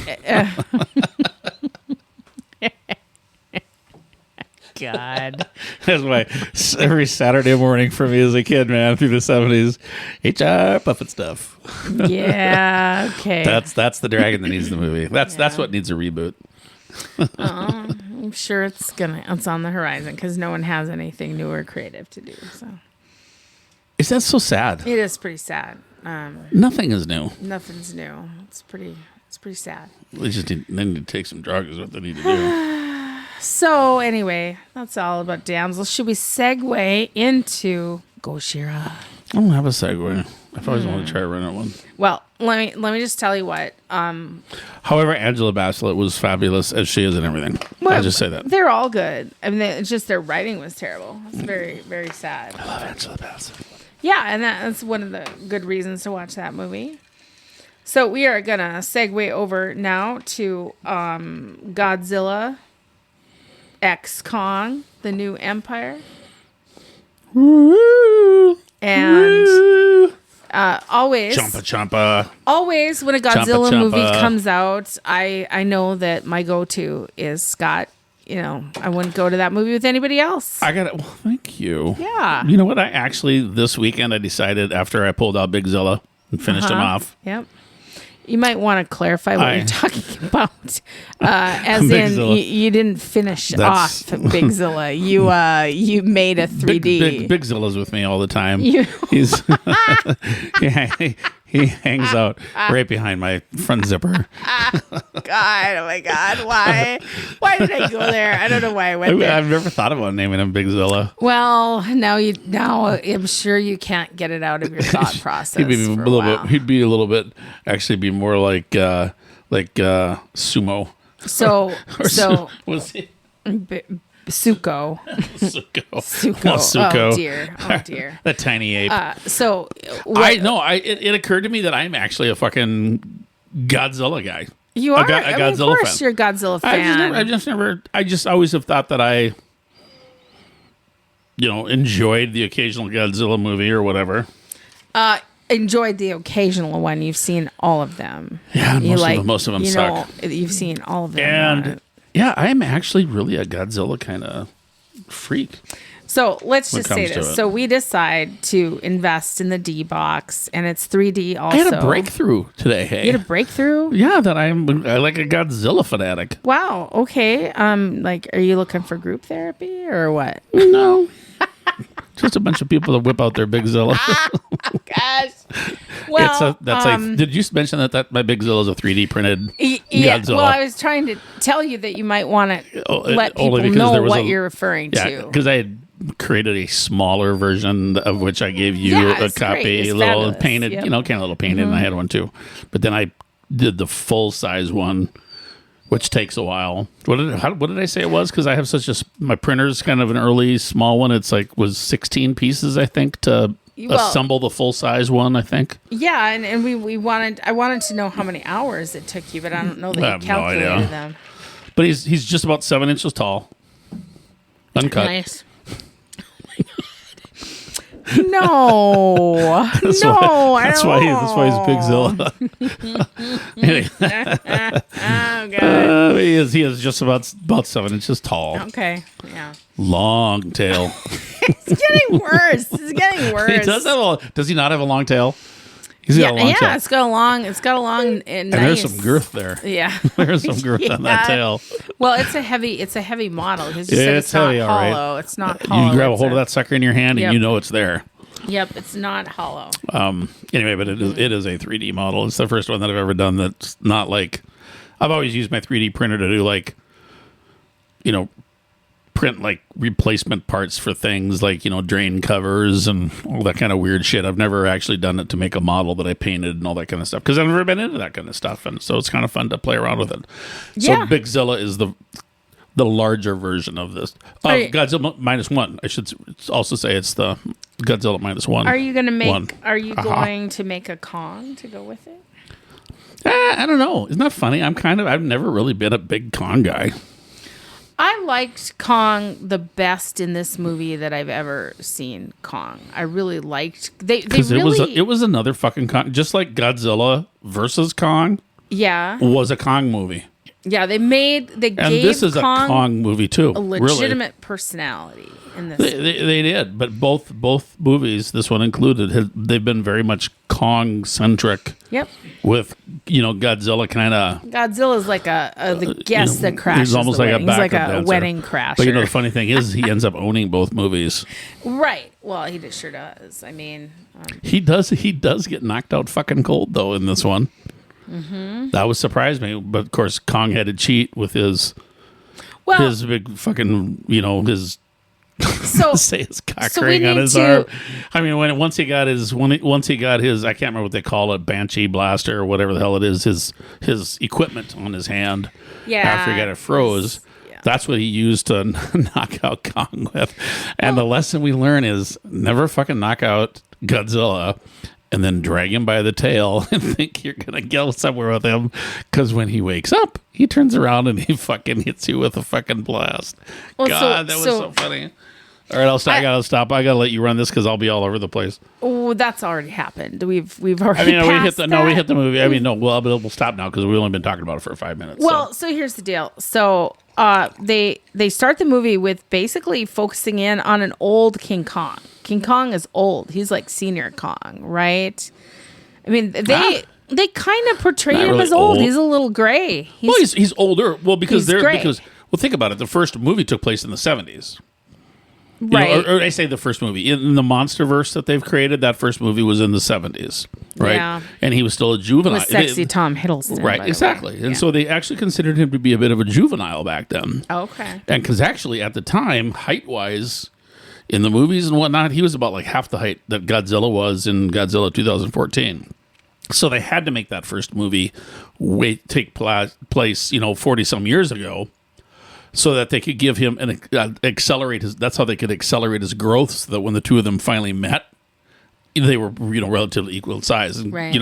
God. That's why every Saturday morning for me as a kid, man, through the 70s, HR Puffin stuff. Yeah. Okay. That's the dragon that needs the movie. That's what needs a reboot. I'm sure it's on the horizon because no one has anything new or creative to do. So. Is that so sad? It is pretty sad. Nothing is new. Nothing's new. It's pretty sad. They need to take some drugs is what they need to do. So anyway, that's all about Damsel. Should we segue into Shohreh? I don't have a segue. I've always wanted to try to rent one. Well, let me just tell you what. However, Angela Bassett was fabulous as she is and everything. I'll just say that. They're all good. I mean, it's just their writing was terrible. It's very, very sad. I love Angela Bassett. Yeah, and that's one of the good reasons to watch that movie. So we are going to segue over now to Godzilla X Kong, the new empire. Woo! And always Champa. Always when a Godzilla Champa. movie comes out, I know that my go-to is Scott. You know, I wouldn't go to that movie with anybody else. Well, thank you. Yeah. You know what? I actually, this weekend, I decided after I pulled out Bigzilla and finished him off. Yep. You might want to clarify what you're talking about. As in, you didn't finish off Bigzilla. You made a 3D. Bigzilla's with me all the time. He hangs out right behind my front zipper. God, oh my God. Why did I go there? I don't know why I went there. I've never thought about naming him Bigzilla. Well, now I'm sure you can't get it out of your thought process. He'd be a little bit, actually be more like sumo. So was he? Suko. Suko. Oh dear. That tiny ape. It occurred to me that I'm actually a fucking Godzilla guy. You are a Godzilla of course fan. You're a Godzilla fan. I just always have thought that I, enjoyed the occasional Godzilla movie or whatever. Enjoyed the occasional one. You've seen all of them. Yeah, most of them suck. You've seen all of them. And yeah, I'm actually really a Godzilla kind of freak. So let's just say this. So we decide to invest in the D box, and it's 3D also. I had a breakthrough today. Hey, you had a breakthrough? Yeah, that I like a Godzilla fanatic. Wow. Okay. Are you looking for group therapy or what? No. Just a bunch of people that whip out their Bigzilla. Gosh. Well, did you mention that my Bigzilla is a 3D printed Godzilla? Well, I was trying to tell you that you might want to let people know what you're referring to. Because I had created a smaller version of which I gave you a copy, little painted, kind of little painted, and I had one too. But then I did the full size one, which takes a while. What did I say it was? Because I have my printer's kind of an early small one. It's was 16 pieces, I think, to assemble the full size one, I think. Yeah, and I wanted to know how many hours it took you, but I don't know that you calculated them. But he's just about 7 inches tall. Uncut. Nice. No, that's why he's Bigzilla. Oh god, he is just about 7 inches tall. Okay, yeah. Long tail. It's getting worse. He does he not have a long tail? He's got a long tail. It's got a long and there's some girth there. Yeah, there's some girth on that tail. Well, it's a heavy model. It's heavy, not all hollow. right. It's not hollow. You grab a hold of that sucker in your hand, and you know it's there. Yep, it's not hollow. Anyway, but it is a 3D model. It's the first one that I've ever done that's not like. I've always used my 3D printer to do print replacement parts for things like drain covers and all that kind of weird shit. I've never actually done it to make a model that I painted and all that kind of stuff because I've never been into that kind of stuff, and so it's kind of fun to play around with it. Yeah. So Bigzilla is the larger version of this. Godzilla -1. I should also say it's the Godzilla -1. Are you going to make? Are you going to make a Kong to go with it? I don't know. Isn't that funny? I've never really been a big Kong guy. I liked Kong the best in this movie that I've ever seen. Kong, I really liked. It was another fucking Kong, just like Godzilla versus Kong. Yeah, was a Kong movie. Yeah, they gave this is Kong a Kong movie too. A legitimate personality in this. They did, but both movies, this one included, they've been very much Kong centric. Yep. With Godzilla kind of. Godzilla's like the guest that crashes. He's almost like he's like a wedding crasher. But the funny thing is, he ends up owning both movies. Right. Well, he sure does. I mean, he does get knocked out fucking cold though in this one. Mm-hmm. That would surprise me, but of course Kong had to cheat with his big fucking his So say his cock so we ring on need his to- arm. I mean, once he got his I can't remember what they call it, Banshee blaster or whatever the hell it is, his equipment on his hand. Yeah. After he got it froze. Yeah. That's what he used to knock out Kong with. And the lesson we learn is never fucking knock out Godzilla and then drag him by the tail and think you're going to go somewhere with him. Because when he wakes up, he turns around and he fucking hits you with a fucking blast. Well, God, that was so funny. All right, I'll stop. I gotta stop. I gotta let you run this because I'll be all over the place. Oh, that's already happened. We've already. I mean, we passed hit the movie. I mean, no, we'll stop now because we've only been talking about it for 5 minutes. Well, so here's the deal. So they start the movie with basically focusing in on an old King Kong. King Kong is old. He's like senior Kong, right? I mean, they kind of portray Not him really as old. old. He's a little gray. He's older. Well, because He's gray. think about it. The first movie took place in the 70s. You know, right. or I say the first movie in the MonsterVerse that they've created. That first movie was in the 70s, right? Yeah. And he was still a juvenile. With sexy Tom Hiddleston. Right, by the exactly. way. And Yeah. so they actually considered him to be a bit of a juvenile back then. Okay. And because actually at the time, height-wise, in the movies and whatnot, he was about like half the height that Godzilla was in Godzilla 2014. So they had to make that first movie take place, 40-some years ago, so that they could give him accelerate his. That's how they could accelerate his growth, so that when the two of them finally met, they were relatively equal in size. And Right.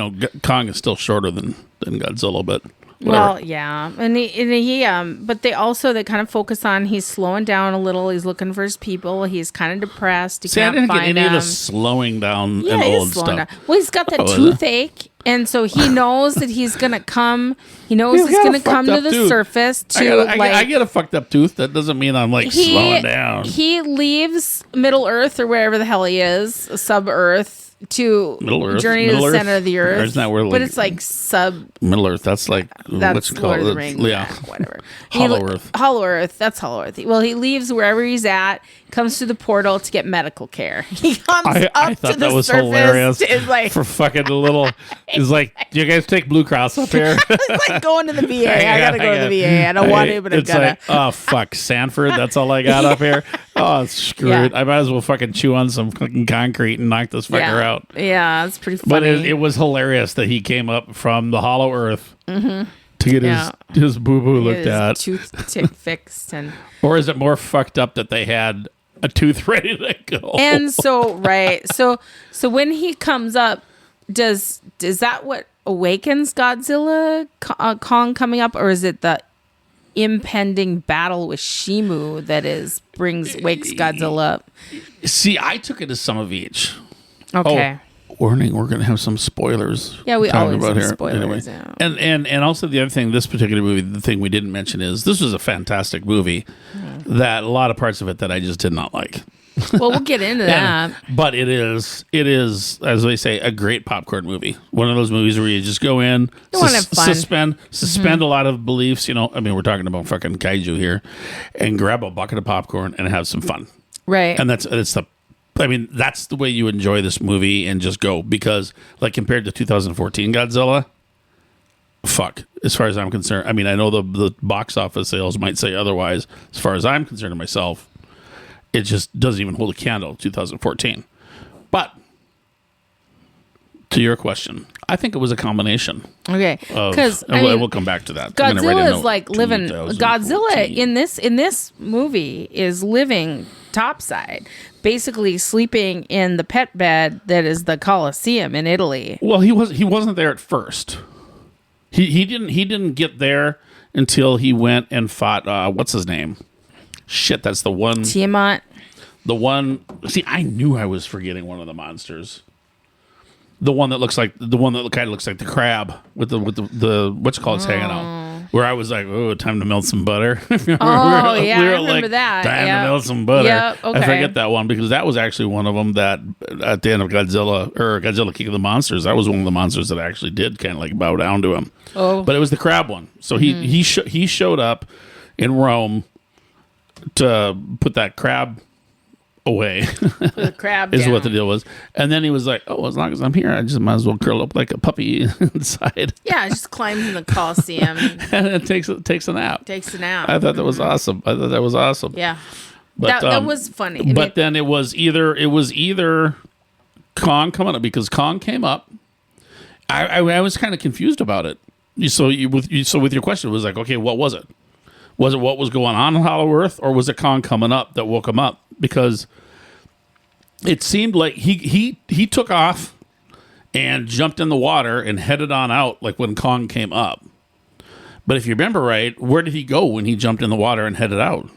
Kong is still shorter than Godzilla, but whatever. Well, yeah, and he but they kind of focus on he's slowing down a little. He's looking for his people. He's kind of depressed. He See, I can't didn't get find any of them. the slowing down Yeah, and he's old slowing stuff. down. Well, he's got that Oh, is it? toothache, and so he knows that he's gonna come. He knows He's he's got gonna a come to fucked the up tooth. surface to I get a fucked up tooth. That doesn't mean I'm like slowing down. He leaves Middle Earth or wherever the hell he is, sub Earth, to Middle Earth? journey Middle to Earth? the center of the Or Earth. isn't that where, but like- it's like sub. Middle Earth. That's like That's what's it Lord called? of the Rings. Yeah. Whatever. Hollow Earth. Hollow Earth. That's Hollow Earth. Well, he leaves wherever he's at, comes to the portal to get medical care. He comes I up thought to the that was surface. hilarious. It's like, For fucking little, it's like, do you guys take Blue Cross up here? it's like going to the VA. I gotta go to the VA. I don't want to, but I'm It's gonna. like, oh fuck, Sanford. That's all I got up here. Oh, screw Yeah. it. I might as well fucking chew on some fucking concrete and knock this fucker yeah. out. Yeah, it's pretty But funny. it was hilarious that he came up from the Hollow Earth to get Yeah. his boo boo He looked had at. his tooth tick fixed and. Or is it more fucked up that they had a tooth ready to go? And so right, so when he comes up, does that what awakens Godzilla Kong coming up, or is it the impending battle with Shimu that wakes Godzilla up? See, I took it as some of each. Okay. Oh, warning, we're going to have some spoilers. Yeah, we talking always have spoilers, yeah. And also the other thing, this particular movie, the thing we didn't mention is this was a fantastic movie that a lot of parts of it that I just did not like. Well, we'll get into that. But it is, as they say, a great popcorn movie. One of those movies where you just go in, You wanna have fun. suspend a lot of beliefs. I mean, we're talking about fucking kaiju here, and grab a bucket of popcorn and have some fun. Right. And that's the way you enjoy this movie and just go, because like compared to 2014 Godzilla, fuck, as far as I'm concerned. I mean, I know the box office sales might say otherwise. As far as I'm concerned myself, it just doesn't even hold a candle to 2014. But to your question, I think it was a combination. Okay. Of, Because and we'll come back to that. I'm gonna write a Godzilla is note, like living. 2014. Godzilla in this movie is living topside, basically sleeping in the pet bed that is the Colosseum in Italy. Well, he wasn't there at first. He didn't get there until he went and fought what's his name? Shit, that's the one. Tiamat. The one. See, I knew I was forgetting one of the monsters. The one that kind of looks like the crab with the what's it called? It's hanging out. Where I was like, oh, time to melt some butter. Yeah, I remember that. Time Yep. to melt some butter. Yep, okay. I forget that one because that was actually one of them that at the end of Godzilla King of the Monsters, that was one of the monsters that actually did kind of like bow down to him. Oh. But it was the crab one. So he showed up in Rome to put that crab away. The crab is down. what the deal was. And then he was like, oh, as long as I'm here, I just might as well curl up like a puppy inside. Yeah, just climbs in the Colosseum. And it takes a nap. Takes a nap. I thought that was awesome. Yeah. But that was funny. But then it was either Kong coming up, because Kong came up. I was kind of confused about it. So with your question, it was like, okay, what was it? Was it what was going on in Hollow Earth, or was it Kong coming up that woke him up? Because it seemed like he took off and jumped in the water and headed on out like when Kong came up. But if you remember right, where did he go when he jumped in the water and headed out?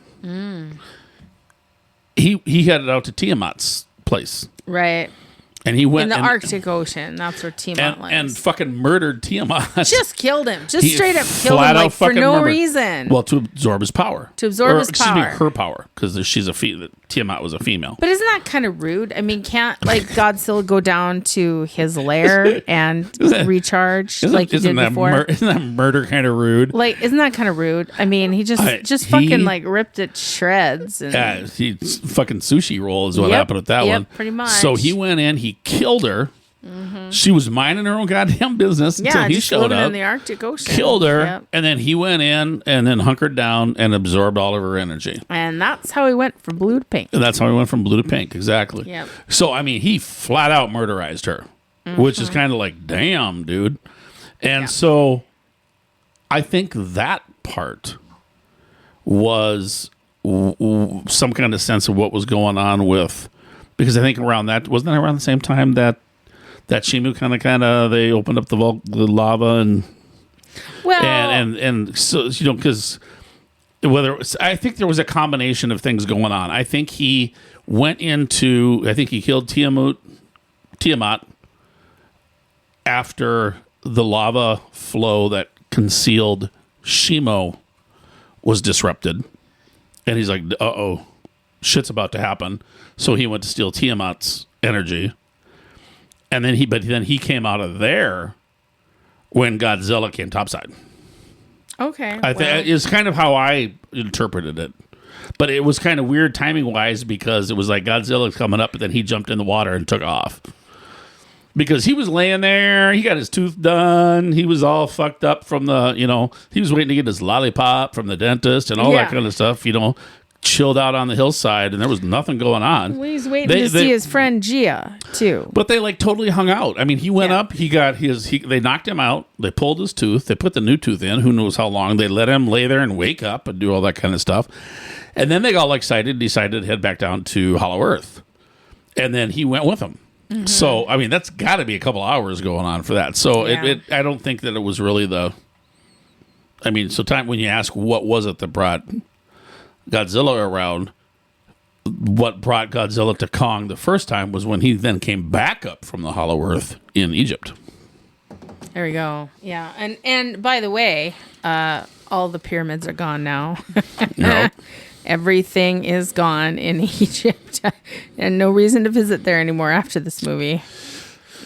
He headed out to Tiamat's place. Right. And he went in the Arctic Ocean. That's where Tiamat lives. And fucking murdered Tiamat. Just killed him. Just straight up killed him, like, for no reason. Well, to absorb his power. Excuse me, her power, because she's Tiamat was a female. But isn't that kind of rude? I mean, can't like Godzilla go down to his lair and recharge like he did before? Isn't that murder kind of rude? Like, isn't that kind of rude? I mean, he fucking like ripped it shreds. And, yeah, fucking sushi roll is what happened with that one. Pretty much. So he went in, he killed her. She was minding her own goddamn business until he showed up. In the Arctic Ocean. Killed her, and then he went in and then hunkered down and absorbed all of her energy. And that's how he went from blue to pink. Exactly. Yep. So, I mean, he flat out murderized her, which is kind of like, damn, dude. And so I think that part was some kind of sense of what was going on with, because I think wasn't that around the same time that Shimu kind of they opened up the lava and so, you know, because I think there was a combination of things going on. I think he killed Tiamat after the lava flow that concealed Shimo was disrupted, and he's like, uh-oh, shit's about to happen. So he went to steal Tiamat's energy. And then he came out of there when Godzilla came topside. Okay. I think is kind of how I interpreted it. But it was kind of weird timing wise, because it was like Godzilla's coming up, but then he jumped in the water and took off. Because he was laying there, he got his tooth done, he was all fucked up from he was waiting to get his lollipop from the dentist and all that kind of stuff, chilled out on the hillside, and there was nothing going on. Well, he's waiting to see his friend Gia too. But they like totally hung out. I mean, he went up, he got they knocked him out, they pulled his tooth, they put the new tooth in, who knows how long, they let him lay there and wake up and do all that kind of stuff. And then they got all excited, decided to head back down to Hollow Earth. And then he went with them. Mm-hmm. So, I mean, that's got to be a couple hours going on for that. So I don't think that it was really when you ask what was it that brought Godzilla around, what brought Godzilla to Kong the first time was when he then came back up from the Hollow Earth in Egypt. There we go. Yeah. And by the way, all the pyramids are gone now. No. Everything is gone in Egypt, and no reason to visit there anymore after this movie.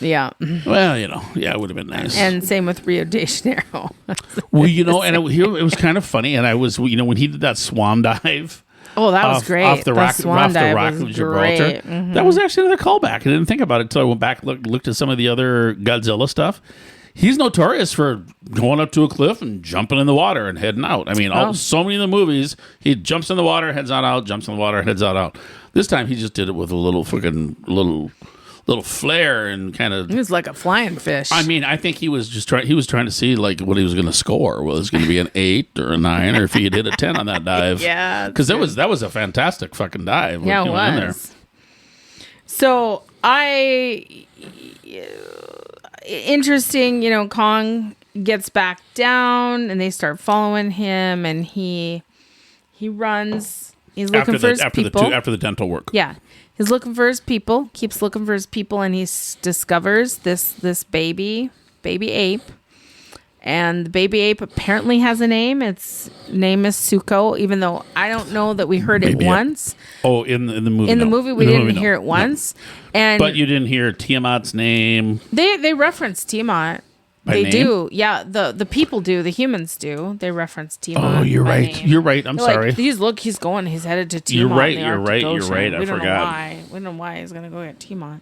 Yeah. Well, it would have been nice. And same with Rio de Janeiro. Well, and it was kind of funny. And I was, when he did that swan dive. Oh, that was great. Off the rock of Gibraltar. Mm-hmm. That was actually another callback. I didn't think about it until I went back and looked at some of the other Godzilla stuff. He's notorious for going up to a cliff and jumping in the water and heading out. I mean, so many of the movies, he jumps in the water, heads on out, jumps in the water, heads on out. This time he just did it with a little flair and kind of. He was like a flying fish. I mean, I think he was just trying to see like what he was going to score. Was it going to be an 8 or a 9, or if he had hit a 10 on that dive? Yeah, because that was a fantastic fucking dive. Yeah, it was. In there. So interesting, Kong gets back down and they start following him, and he runs. He's looking for his people. After the dental work. Yeah. He's looking for his people, keeps looking for his people, and he discovers this baby ape. And the baby ape apparently has a name. Its name is Suko, even though I don't know that we heard it once. Oh, in the movie. In the movie, we didn't hear it once. No. But you didn't hear Tiamat's name. They reference Tiamat. They do. Yeah, the people do. The humans do. They reference Tiamat. Oh, you're right. Name. You're right. I'm sorry. Like, he's headed to Tiamat. You're right. You're right. I forgot. We don't know why he's going to go get Tiamat.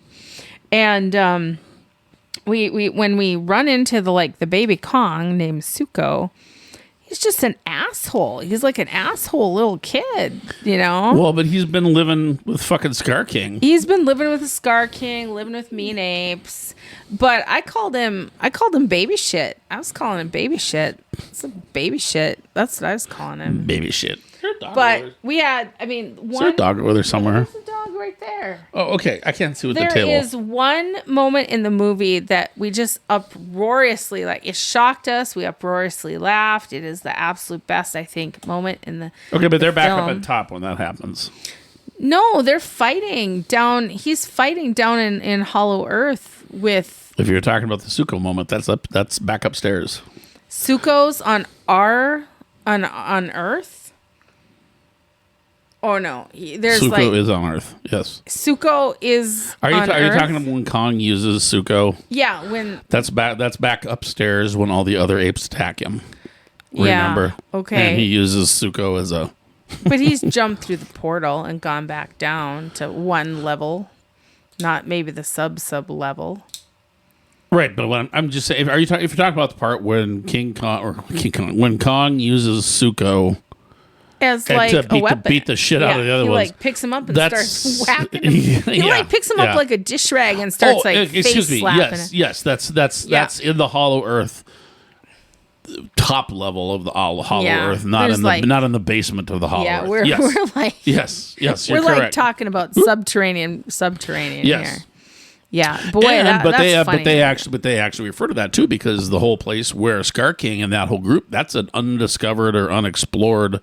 And we when we run into the baby Kong named Suko, he's just an asshole. He's like an asshole little kid, you know? Well, but he's been living with fucking Scar King. He's been living with the Scar King, living with mean apes. But I called him baby shit. I was calling him baby shit. It's a baby shit. That's what I was calling him. Baby shit. But we had, I mean, Is there a dog over there somewhere? There's a dog right there. Oh, okay. I can't see with the There table. is one moment in the movie that we just uproariously, like, it shocked us. We uproariously laughed. It is the absolute best, I think, moment in the Okay, but they're back up film. at top when that happens. No, they're fighting down. He's fighting down in Hollow Earth with If you're talking about the Suko moment, that's back upstairs. Suko's on Earth. Oh no, there's Suko is on Earth. Yes. Suko is. Are you on are you Earth. talking about when Kong uses Suko? Yeah, when. That's back upstairs when all the other apes attack him. Remember? Yeah, okay. And he uses Suko as a. But he's jumped through the portal and gone back down to one level, not maybe the sub level. Right, but when I'm just saying, if you're talking about the part when when Kong uses Suko As and like to a weapon, beat the shit out of the other he ones, like picks him up and that's- starts whacking him. He yeah, like picks him up yeah. like a dish rag and starts face slapping. Yes, that's in the Hollow Earth top level of the Hollow Yeah, Earth, not there's not in the basement of the Hollow Yeah, Earth. we're like yes, you're we're like correct. talking about subterranean Yes. here. Yeah, boy, but that's funny. they actually refer to that too, because the whole place where Scar King and that whole group, that's an undiscovered or unexplored,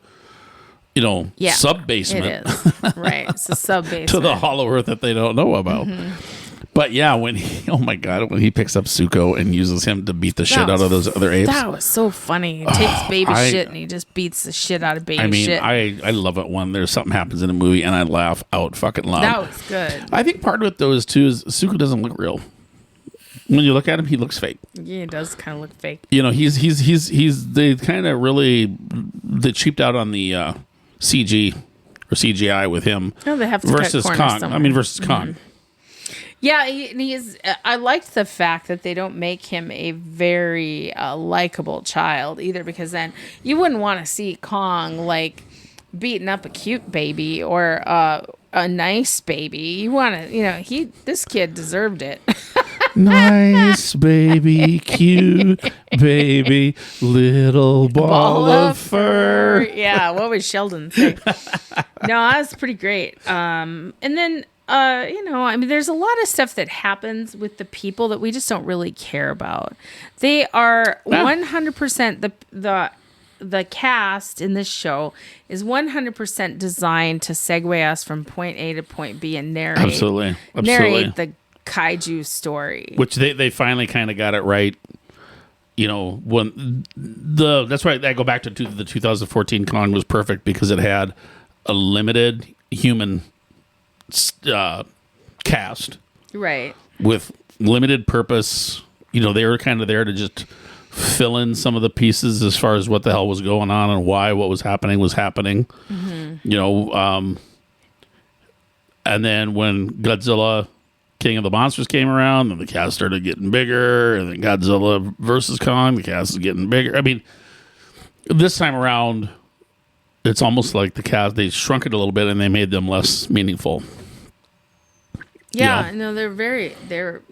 sub basement. It is right. It's a sub basement To the Hollow Earth that they don't know about. But yeah, when he picks up Suko and uses him to beat the shit out of those other apes. That was so funny. He takes baby shit and he just beats the shit out of baby shit. I love it when there's something happens in a movie and I laugh out fucking loud. That was good. I think part of it though is Suko doesn't look real. When you look at him, he looks fake. Yeah, it does kind of look fake. They kind of really they cheaped out on the CG or CGI with him. No, they have to versus cut corners Kong. somewhere. Versus Kong. Yeah, he's. I liked the fact that they don't make him a very likable child either, because then you wouldn't want to see Kong like beating up a cute baby or a nice baby. You want to, this kid deserved it. Nice baby, cute baby, little ball of fur. Yeah, what would Sheldon say? No, that's pretty great. And then. There's a lot of stuff that happens with the people that we just don't really care about. They are 100% the cast in this show is 100% designed to segue us from point A to point B and narrate Absolutely. the kaiju story. Which they finally kind of got it right. That's right. I go back to the 2014 Kong was perfect because it had a limited human cast, right, with limited purpose. They were kind of there to just fill in some of the pieces as far as what the hell was going on and why what was happening. And then when Godzilla King of the Monsters came around, then the cast started getting bigger, and then Godzilla versus Kong, the cast is getting bigger. I mean, this time around, it's almost like the cast, they shrunk it a little bit and they made them less meaningful. Yeah, no,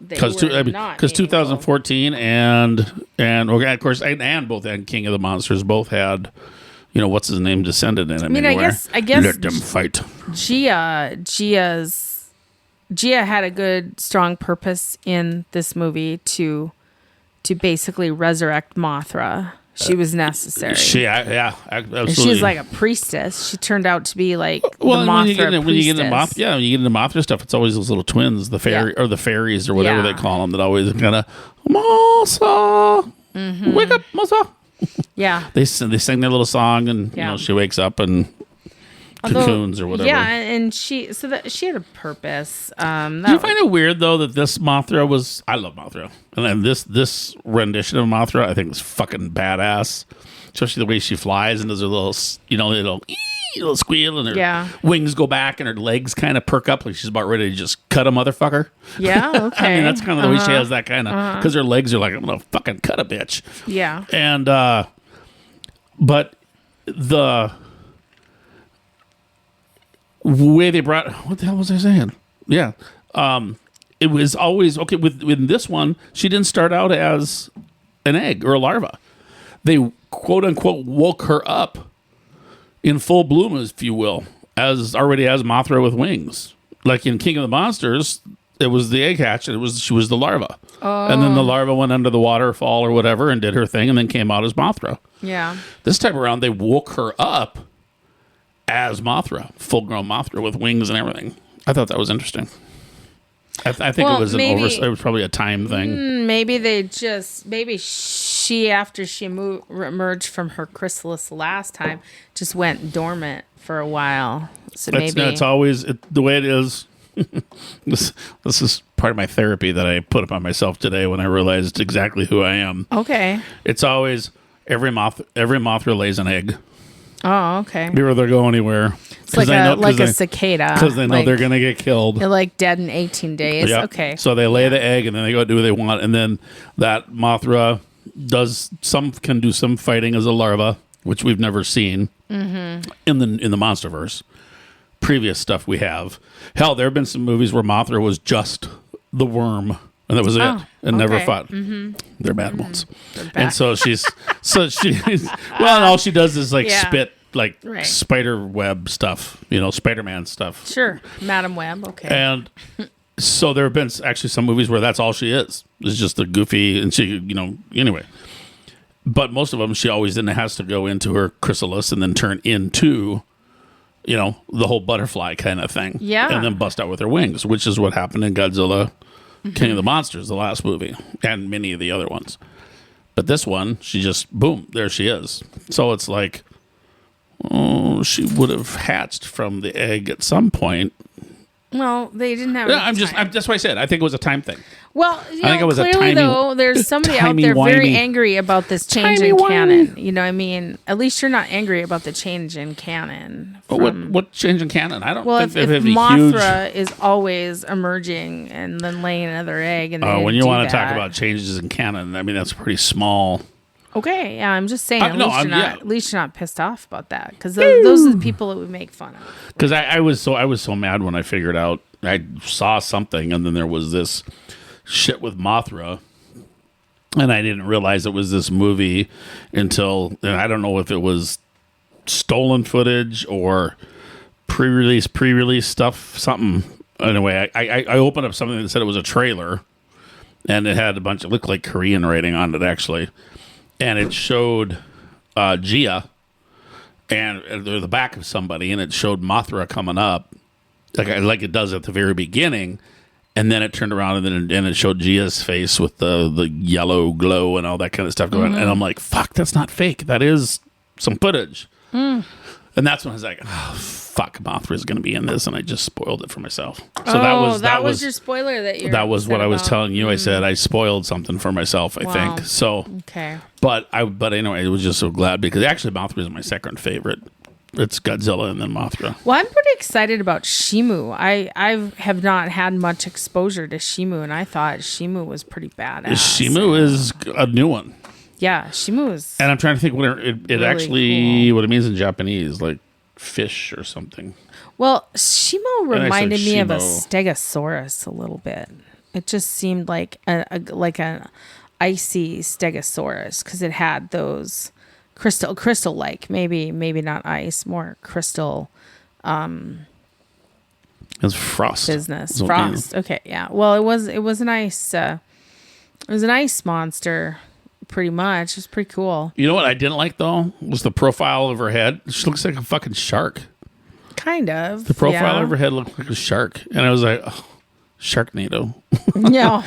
because 2014 and of course and both and King of the Monsters both had, what's his name descended in it. I guess let them fight. Gia had a good strong purpose in this movie to basically resurrect Mothra. She was necessary. Absolutely. And she's like a priestess. She turned out to be like the Mothra when you priestess. get into Mothra stuff, it's always those little twins, the fairy or the fairies or whatever they call them, that always kind of Mothra, wake up, Mothra. Yeah, they sing their little song, and she wakes up and cocoons or whatever. Yeah, and she had a purpose. Do you find it weird though that this Mothra was? I love Mothra, and then this rendition of Mothra I think is fucking badass, especially the way she flies and does her little little squeal, and her wings go back and her legs kind of perk up like she's about ready to just cut a motherfucker. Yeah, okay. I mean, that's kind of the way she has that kind of, because her legs are like, I'm gonna fucking cut a bitch. Yeah, and But the way they brought, what the hell was I saying? Yeah. It was always, okay, with this one, she didn't start out as an egg or a larva. They, quote unquote, woke her up in full bloom, if you will, as Mothra with wings. Like in King of the Monsters, it was the egg hatch, and she was the larva. Oh. And then the larva went under the waterfall or whatever and did her thing and then came out as Mothra. Yeah. This time around, they woke her up as Mothra, full-grown Mothra with wings and everything. I thought that was interesting. I think it was it was probably a time thing. Maybe she, after she emerged from her chrysalis last time, just went dormant for a while. So it's always the way it is. This is part of my therapy that I put upon myself today when I realized exactly who I am. Okay. It's always every Mothra lays an egg. Oh, okay. Before they go anywhere. It's like a cicada. Because they know they're going to get killed. They're like dead in 18 days. Yep. Okay. So they lay the egg and then they go do what they want. And then that Mothra can do some fighting as a larva, which we've never seen in the Monsterverse. Previous stuff we have. Hell, there have been some movies where Mothra was just the worm. And that was it. And never fought. Mm-hmm. They're bad ones. They're bad. And so she's well, and all she does is spit spider web stuff, Spider-Man stuff. Sure. Madam Web. Okay. And so there have been actually some movies where that's all she is. It's just a goofy, and she, anyway. But most of them, she always then has to go into her chrysalis and then turn into, the whole butterfly kind of thing. Yeah. And then bust out with her wings, which is what happened in Godzilla King of the Monsters, the last movie, and many of the other ones. But this one, she just, boom, there she is. So it's like, she would have hatched from the egg at some point. Well, they didn't have. That's why I said I think it was a time thing. Well, I think it was clearly there's somebody out there very angry about this change in canon. You know what I mean? At least you're not angry about the change in canon. What change in canon? I don't think if Mothra is always emerging and then laying another egg, and when you want to talk about changes in canon, I mean that's pretty small. Okay, yeah, I'm just saying. At least you're not pissed off about that, because those are the people that we make fun of. Because I was so mad when I figured out I saw something, and then there was this shit with Mothra, and I didn't realize it was this movie until, and I don't know if it was stolen footage or pre-release stuff, something. Anyway, I opened up something that said it was a trailer, and it had it looked like Korean writing on it actually. And it showed Gia and the back of somebody, and it showed Mothra coming up, like it does at the very beginning, and then it turned around and it showed Gia's face with the yellow glow and all that kind of stuff going on. And I'm like, fuck, that's not fake. That is some footage. And that's when I was like, oh, fuck, Mothra's going to be in this, and I just spoiled it for myself. So that was your spoiler that was what I was telling you. I said I spoiled something for myself, I think. So okay. But anyway, I was just so glad because actually Mothra is my second favorite. It's Godzilla and then Mothra. Well, I'm pretty excited about Shimu. I have not had much exposure to Shimu, and I thought Shimu was pretty badass. Shimu is a new one. Yeah, Shimu is. And I'm trying to think what it really actually cool. What it means in Japanese, like fish or something. Well, Shimu reminded me of a Stegosaurus a little bit. It just seemed like an icy Stegosaurus because it had those crystal like maybe not ice, more crystal. It's frost business. Frost. Okay, yeah. Well, it was an ice. It was an ice monster. Pretty much. It was pretty cool. You know what I didn't like, though? Was the profile of her head. She looks like a fucking shark. Kind of. The profile of her head looked like a shark. And I was like, oh, Sharknado. Yeah.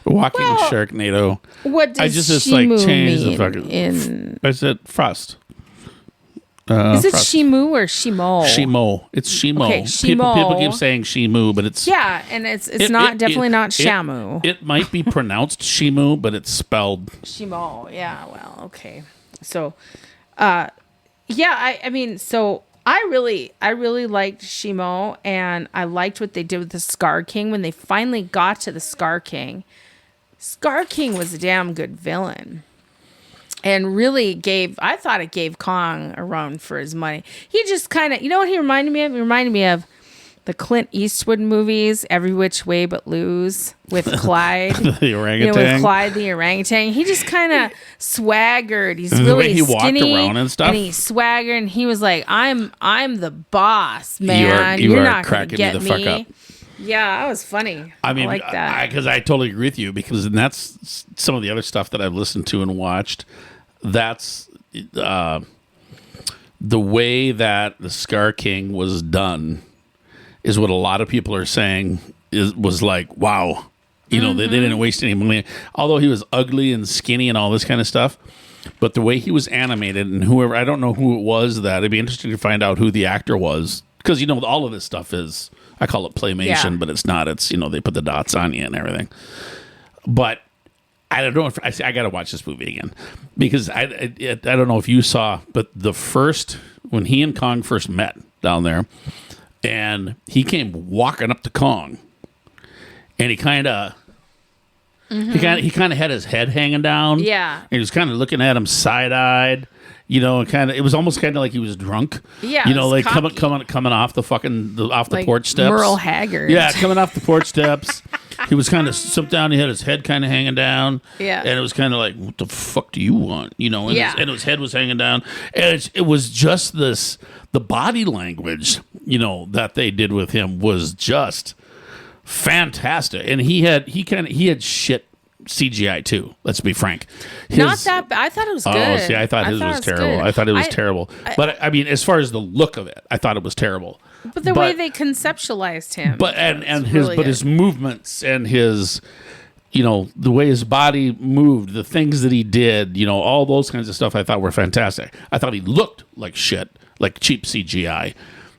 Walking Sharknado. What does Shimu mean? I said frost. Is it Shimu or Shimo? Shimo. It's Shimo. Okay, Shimo. People keep saying Shimu, but it's and it's definitely not Shamu. It might be pronounced Shimu, but it's spelled Shimo. Yeah. Well, okay. So, I mean, so I really liked Shimo, and I liked what they did with the Scar King when they finally got to the Scar King. Scar King was a damn good villain. and really I thought it gave Kong a run for his money. He just kind of, you know what he reminded me of? He reminded me of the Clint Eastwood movies, Every Which Way But Loose, with Clyde. The orangutan. You know, with Clyde the orangutan. He just kind of swaggered. He's really the way he skinny, walked around and stuff. And he swaggered, and he was like, I'm the boss, man. You You're are not going cracking to get me the fuck up. Yeah, that was funny. I mean, like that. Because I totally agree with you, because that's some of the other stuff that I've listened to and watched. That's the way that the Scar King was done is what a lot of people are saying was like, wow. You know, they didn't waste any money. Although he was ugly and skinny and all this kind of stuff. But the way he was animated, and whoever, I don't know who it was, that it'd be interesting to find out who the actor was. Because, you know, all of this stuff is, I call it claymation, but it's not. It's, you know, they put the dots on you and everything. But I don't know if I got to watch this movie again, because I don't know if you saw, but when he and Kong first met down there, and he came walking up to Kong, and he kind of had his head hanging down, and he was kind of looking at him side-eyed. You know, it was almost kind of like he was drunk. Yeah, you know, like cocky. coming off the like porch steps. Merle Haggard. Yeah, coming off the porch steps. He was kind of slipped down. He had his head kind of hanging down. Yeah, and it was kind of like, what the fuck do you want? You know, and, yeah. his head was hanging down. And it was just the body language, you know, that they did with him was just fantastic. And he had shit CGI too. Let's be frank. Not that bad. I thought it was good. Oh, see, I thought his was terrible. I thought it was terrible. But I mean, as far as the look of it, I thought it was terrible. But the way they conceptualized him, his movements and his, you know, the way his body moved, the things that he did, you know, all those kinds of stuff, I thought were fantastic. I thought he looked like shit, like cheap CGI.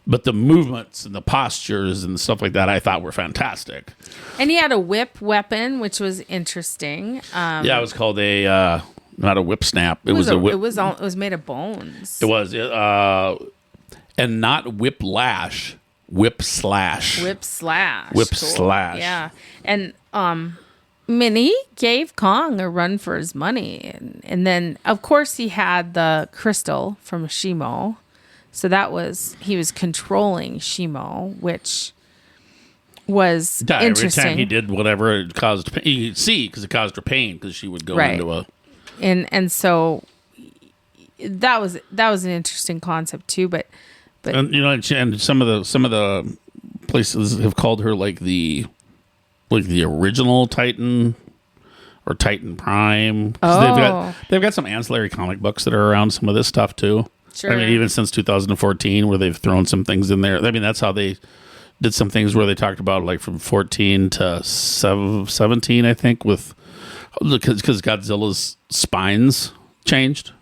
But the movements and the postures and stuff like that, I thought were fantastic. And he had a whip weapon, which was interesting. Yeah, it was called not a whip snap. It was a whip. It was made of bones. It was, and not whiplash, whip slash. Whip slash. Whip cool. slash. Yeah, and Minnie gave Kong a run for his money, and then of course he had the crystal from Shimo. So he was controlling Shimo, which was interesting. Every time he did whatever, it caused pain. You could see, because it caused her pain, because she would go into a... And so that was an interesting concept too, but and, you know, and some of the places have called her like the original Titan or Titan Prime. They've got some ancillary comic books that are around some of this stuff too. Sure. I mean, even since 2014, where they've thrown some things in there. I mean, that's how they did some things where they talked about like from 14 to 17, I think, because Godzilla's spines changed.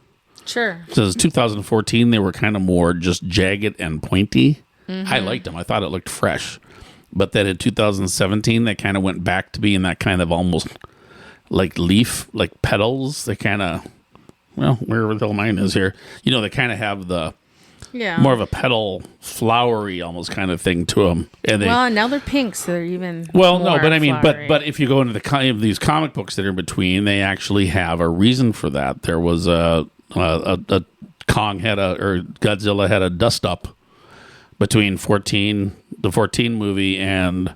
Sure. So 2014, they were kind of more just jagged and pointy. Mm-hmm. I liked them. I thought it looked fresh. But then in 2017, they kind of went back to being that kind of almost like leaf, like petals. They kind of... Well, wherever the hell mine is here, you know, they kind of have the more of a petal, flowery almost kind of thing to them. And now they're pink, so they're even no, more but I mean, flowery. but if you go into the kind of these comic books that are in between, they actually have a reason for that. There was a Godzilla had a dust up between the 14 movie and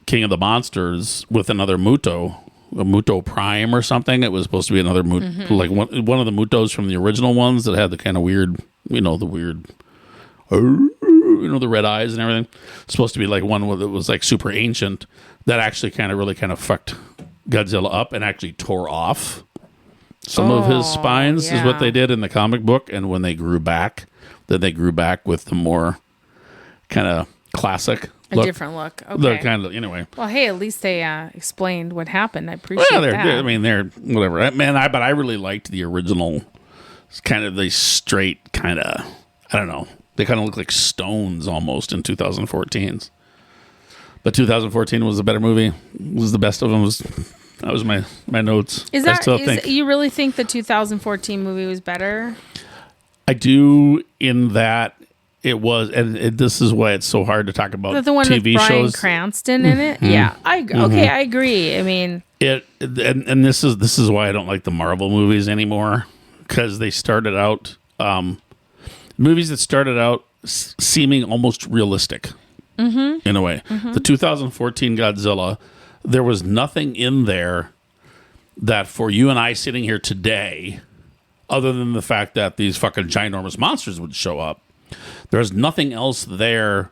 King of the Monsters with another Muto. A Muto Prime or something. It was supposed to be another Muto, like one of the Mutos from the original ones that had the kind of weird, you know, the red eyes and everything. It's supposed to be like one that was like super ancient that actually really fucked Godzilla up and actually tore off some of his spines is what they did in the comic book. And when they grew back, then they grew back with the more kind of classic different look. Okay. Anyway. Well, hey, at least they explained what happened. I appreciate that. They're whatever. I really liked the original. It's kind of the straight kind of, I don't know. They kind of look like stones almost in 2014's. But 2014 was a better movie. It was the best of them. That was my notes. You really think the 2014 movie was better? I do, in that it was, and this is why it's so hard to talk about the one TV with Bryan shows. Cranston in it. Yeah, okay, I agree. I mean, and this is why I don't like the Marvel movies anymore, because they started out movies that started out seeming almost realistic in a way. The 2014 Godzilla, there was nothing in there that for you and I sitting here today, other than the fact that these fucking ginormous monsters would show up, there's nothing else there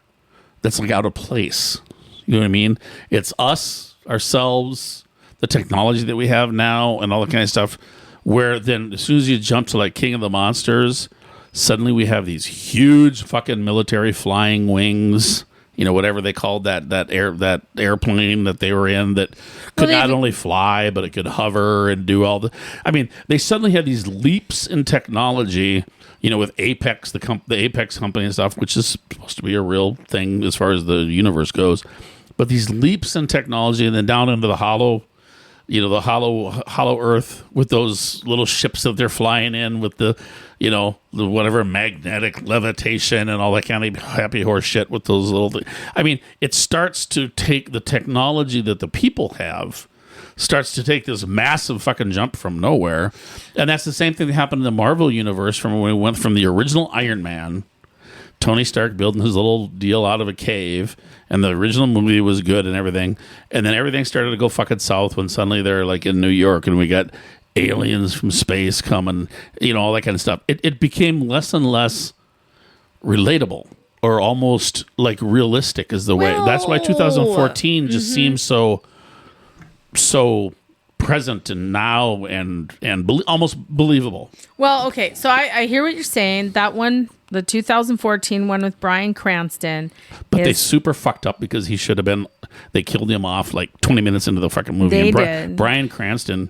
that's like out of place. You know what I mean? It's us, ourselves, the technology that we have now, and all that kind of stuff. Where then, as soon as you jump to like King of the Monsters, suddenly we have these huge fucking military flying wings. You know, whatever they called that airplane that they were in that could not only fly, but it could hover and do all the... I mean, they suddenly had these leaps in technology, you know, with Apex, the Apex company and stuff, which is supposed to be a real thing as far as the universe goes. But these leaps in technology, and then down into the hollow Earth with those little ships that they're flying in with the whatever magnetic levitation and all that kind of happy horse shit with those little things. I mean, it starts to take the technology that the people have, starts to take this massive fucking jump from nowhere. And that's the same thing that happened in the Marvel universe from when we went from the original Iron Man, Tony Stark building his little deal out of a cave, and the original movie was good and everything, and then everything started to go fucking south when suddenly they're like in New York and we got aliens from space coming, you know, all that kind of stuff. It became less and less relatable, or almost like realistic is the way. That's why 2014 just seems so present and now and almost believable. Well, okay, so I hear what you're saying. That one, the 2014 one with Bryan Cranston, but they super fucked up because he should have been. They killed him off like 20 minutes into the fucking movie. They did. Bryan Cranston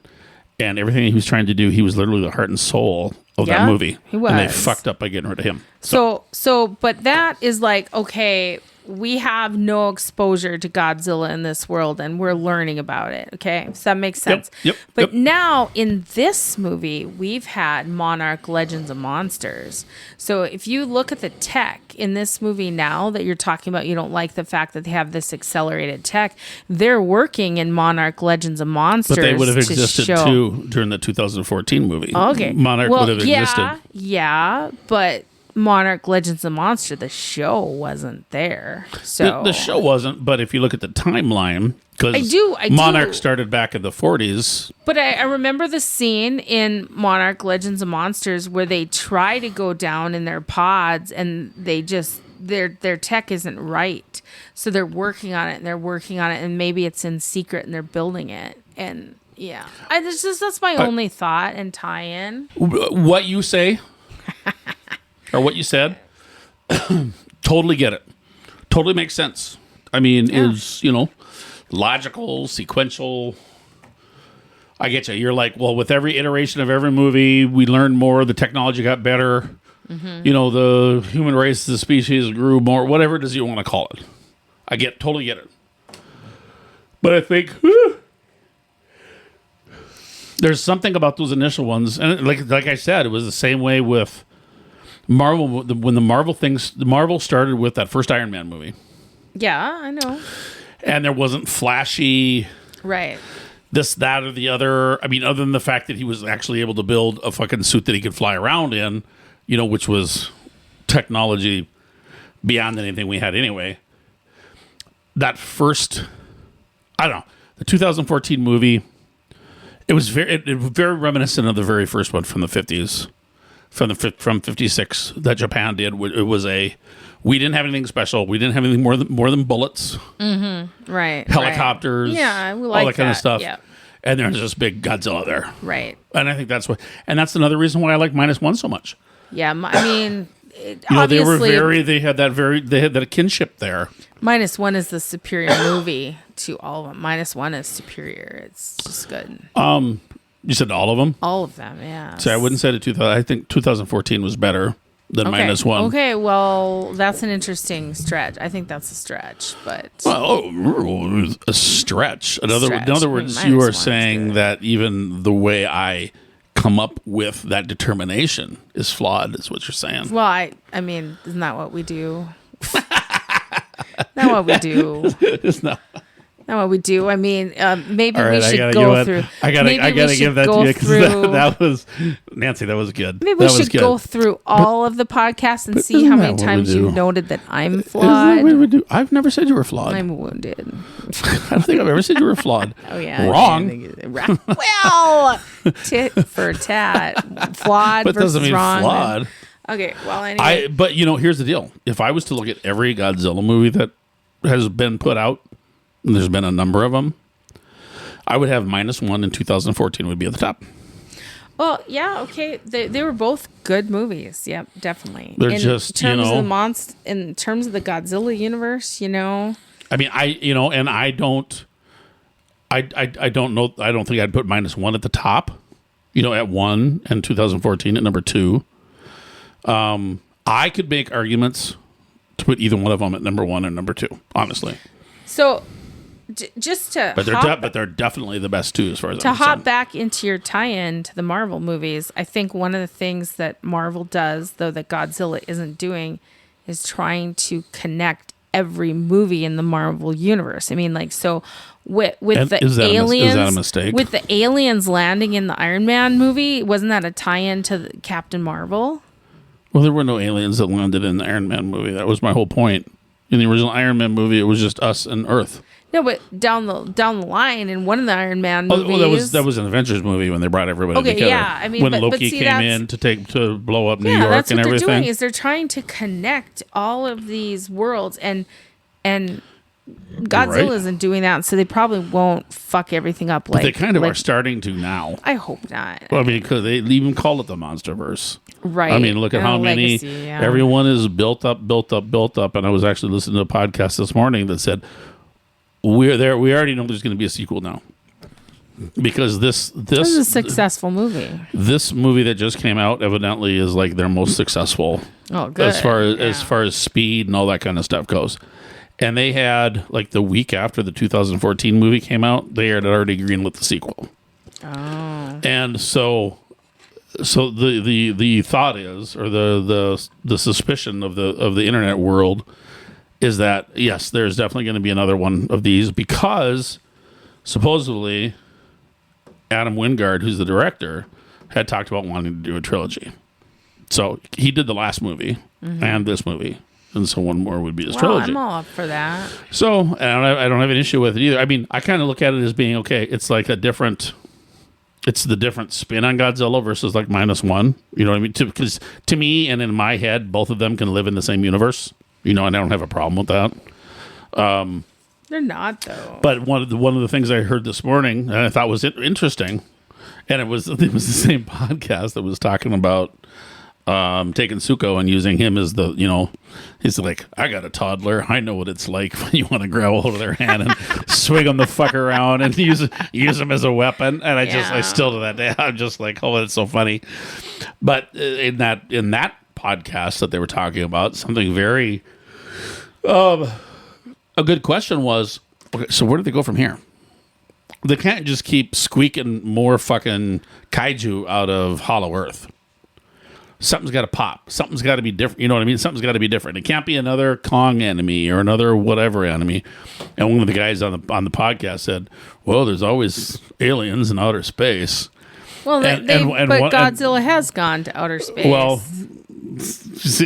and everything he was trying to do, he was literally the heart and soul of that movie. He was. And they fucked up by getting rid of him. But that is like, okay, we have no exposure to Godzilla in this world, and we're learning about it. Okay, so that makes sense. But now in this movie, we've had Monarch Legends of Monsters. So if you look at the tech in this movie now that you're talking about, you don't like the fact that they have this accelerated tech. They're working in Monarch Legends of Monsters, but they would have existed too during the 2014 movie. Okay, Monarch would have existed. Yeah, but Monarch Legends of Monster, the show wasn't there. So the show wasn't, but if you look at the timeline, because Monarch started back in the 40s. But I remember the scene in Monarch Legends of Monsters where they try to go down in their pods and they just their tech isn't right. So they're working on it and maybe it's in secret and they're building it. And yeah, that's my only thought and tie-in. What you say or what you said, totally get it. Totally makes sense. I mean, is, logical, sequential. I get you. You're like, well, with every iteration of every movie, we learned more. The technology got better. The human race, the species grew more. Whatever it is you want to call it. Totally get it. But I think there's something about those initial ones, and like I said, it was the same way with Marvel. When the Marvel started with that first Iron Man movie. Yeah, I know. And there wasn't flashy, right? This, that, or the other. I mean, other than the fact that he was actually able to build a fucking suit that he could fly around in, which was technology beyond anything we had anyway. That first, I don't know, the 2014 movie, it was very reminiscent of the very first one from the 50s, from 56 that Japan did. It was we didn't have anything special. We didn't have anything more than bullets, right? Helicopters, right. Yeah, we like all that kind of stuff. Yeah. And there's this big Godzilla there, right? And I think that's another reason why I like -1 so much. Yeah, I mean, obviously, they had that kinship there. -1 is the superior movie to all of them. -1 is superior. It's just good. You said all of them? All of them, yeah. So I wouldn't say I think 2014 was better than -1. Okay, well, that's an interesting stretch. I think that's a stretch, but a stretch. In other words, you are saying that even the way I come up with that determination is flawed, is what you're saying. Well, I mean, isn't that what we do? Not what we do. It's not. Not what we do. I mean, maybe All right, we should go through. I gotta give that to you because that was Nancy. That was good. Maybe we should go through all of the podcasts and see how many times you've noted that I'm flawed. We would do. I've never said you were flawed. I'm wounded. I don't think I've ever said you were flawed. Oh yeah, wrong. Well, tit for tat, flawed But versus doesn't mean wrong. flawed. Okay, well, anyway. But here's the deal. If I was to look at every Godzilla movie that has been put out, and there's been a number of them, I would have -1 in 2014 would be at the top. Well, yeah, okay. They were both good movies. Yep, definitely. They're just, in terms of the in terms of the Godzilla universe, I mean, I don't know. I don't think I'd put -1 at the top. At 1 and 2014 at number 2. I could make arguments to put either one of them at number 1 and number 2, honestly. So, just to but they're definitely the best two as far as I'm concerned. hop back into your tie-in to the Marvel movies, I think one of the things that Marvel does, though that Godzilla isn't doing, is trying to connect every movie in the Marvel universe. I mean, so with the aliens, is that a mistake? With the aliens landing in the Iron Man movie, wasn't that a tie-in to Captain Marvel? Well, there were no aliens that landed in the Iron Man movie. That was my whole point. In the original Iron Man movie, it was just us and Earth. No, but down the line in one of the Iron Man movies, that was an Avengers movie when they brought everybody together. Yeah, I mean, when Loki came in to blow up New York that's and what everything. They're doing is they're trying to connect all of these worlds, and Godzilla isn't doing that, so they probably won't fuck everything up. But they kind of are starting to now. I hope not. Well, I mean, because they even call it the MonsterVerse. Right. I mean, look at how many. Everyone is built up. And I was actually listening to a podcast this morning that said, we're there. We already know there's going to be a sequel now. Because this is a successful movie. This movie that just came out evidently is like their most successful. Oh, good. As far as speed and all that kind of stuff goes. And they had, like, the week after the 2014 movie came out, they had already greenlit the sequel. Oh. And so the thought is, or the suspicion of the internet world is that, yes, there's definitely going to be another one of these because supposedly Adam Wingard, who's the director, had talked about wanting to do a trilogy. So he did the last movie and this movie. And so one more would be his trilogy. I'm all up for that. So I don't have an issue with it either. I mean, I kind of look at it as being, okay, it's like it's the different spin on Godzilla versus like -1. You know what I mean? Because to me and in my head, both of them can live in the same universe. And I don't have a problem with that. They're not, though. But one of the things I heard this morning, and I thought was interesting, and it was the same podcast that was talking about taking Suko and using him as he's like, I got a toddler. I know what it's like when you want to grab hold of their hand and swing them the fuck around and use them as a weapon. And I still to that day, I'm just like, oh, that's so funny. But in that podcast that they were talking about, something very, a good question was, okay, so where do they go from here? They can't just keep squeaking more fucking kaiju out of Hollow Earth. Something's got to pop. Something's got to be different. You know what I mean? Something's got to be different. It can't be another Kong enemy or another whatever enemy. And one of the guys on the podcast said, "Well, there's always aliens in outer space." Well, but Godzilla has gone to outer space. Well,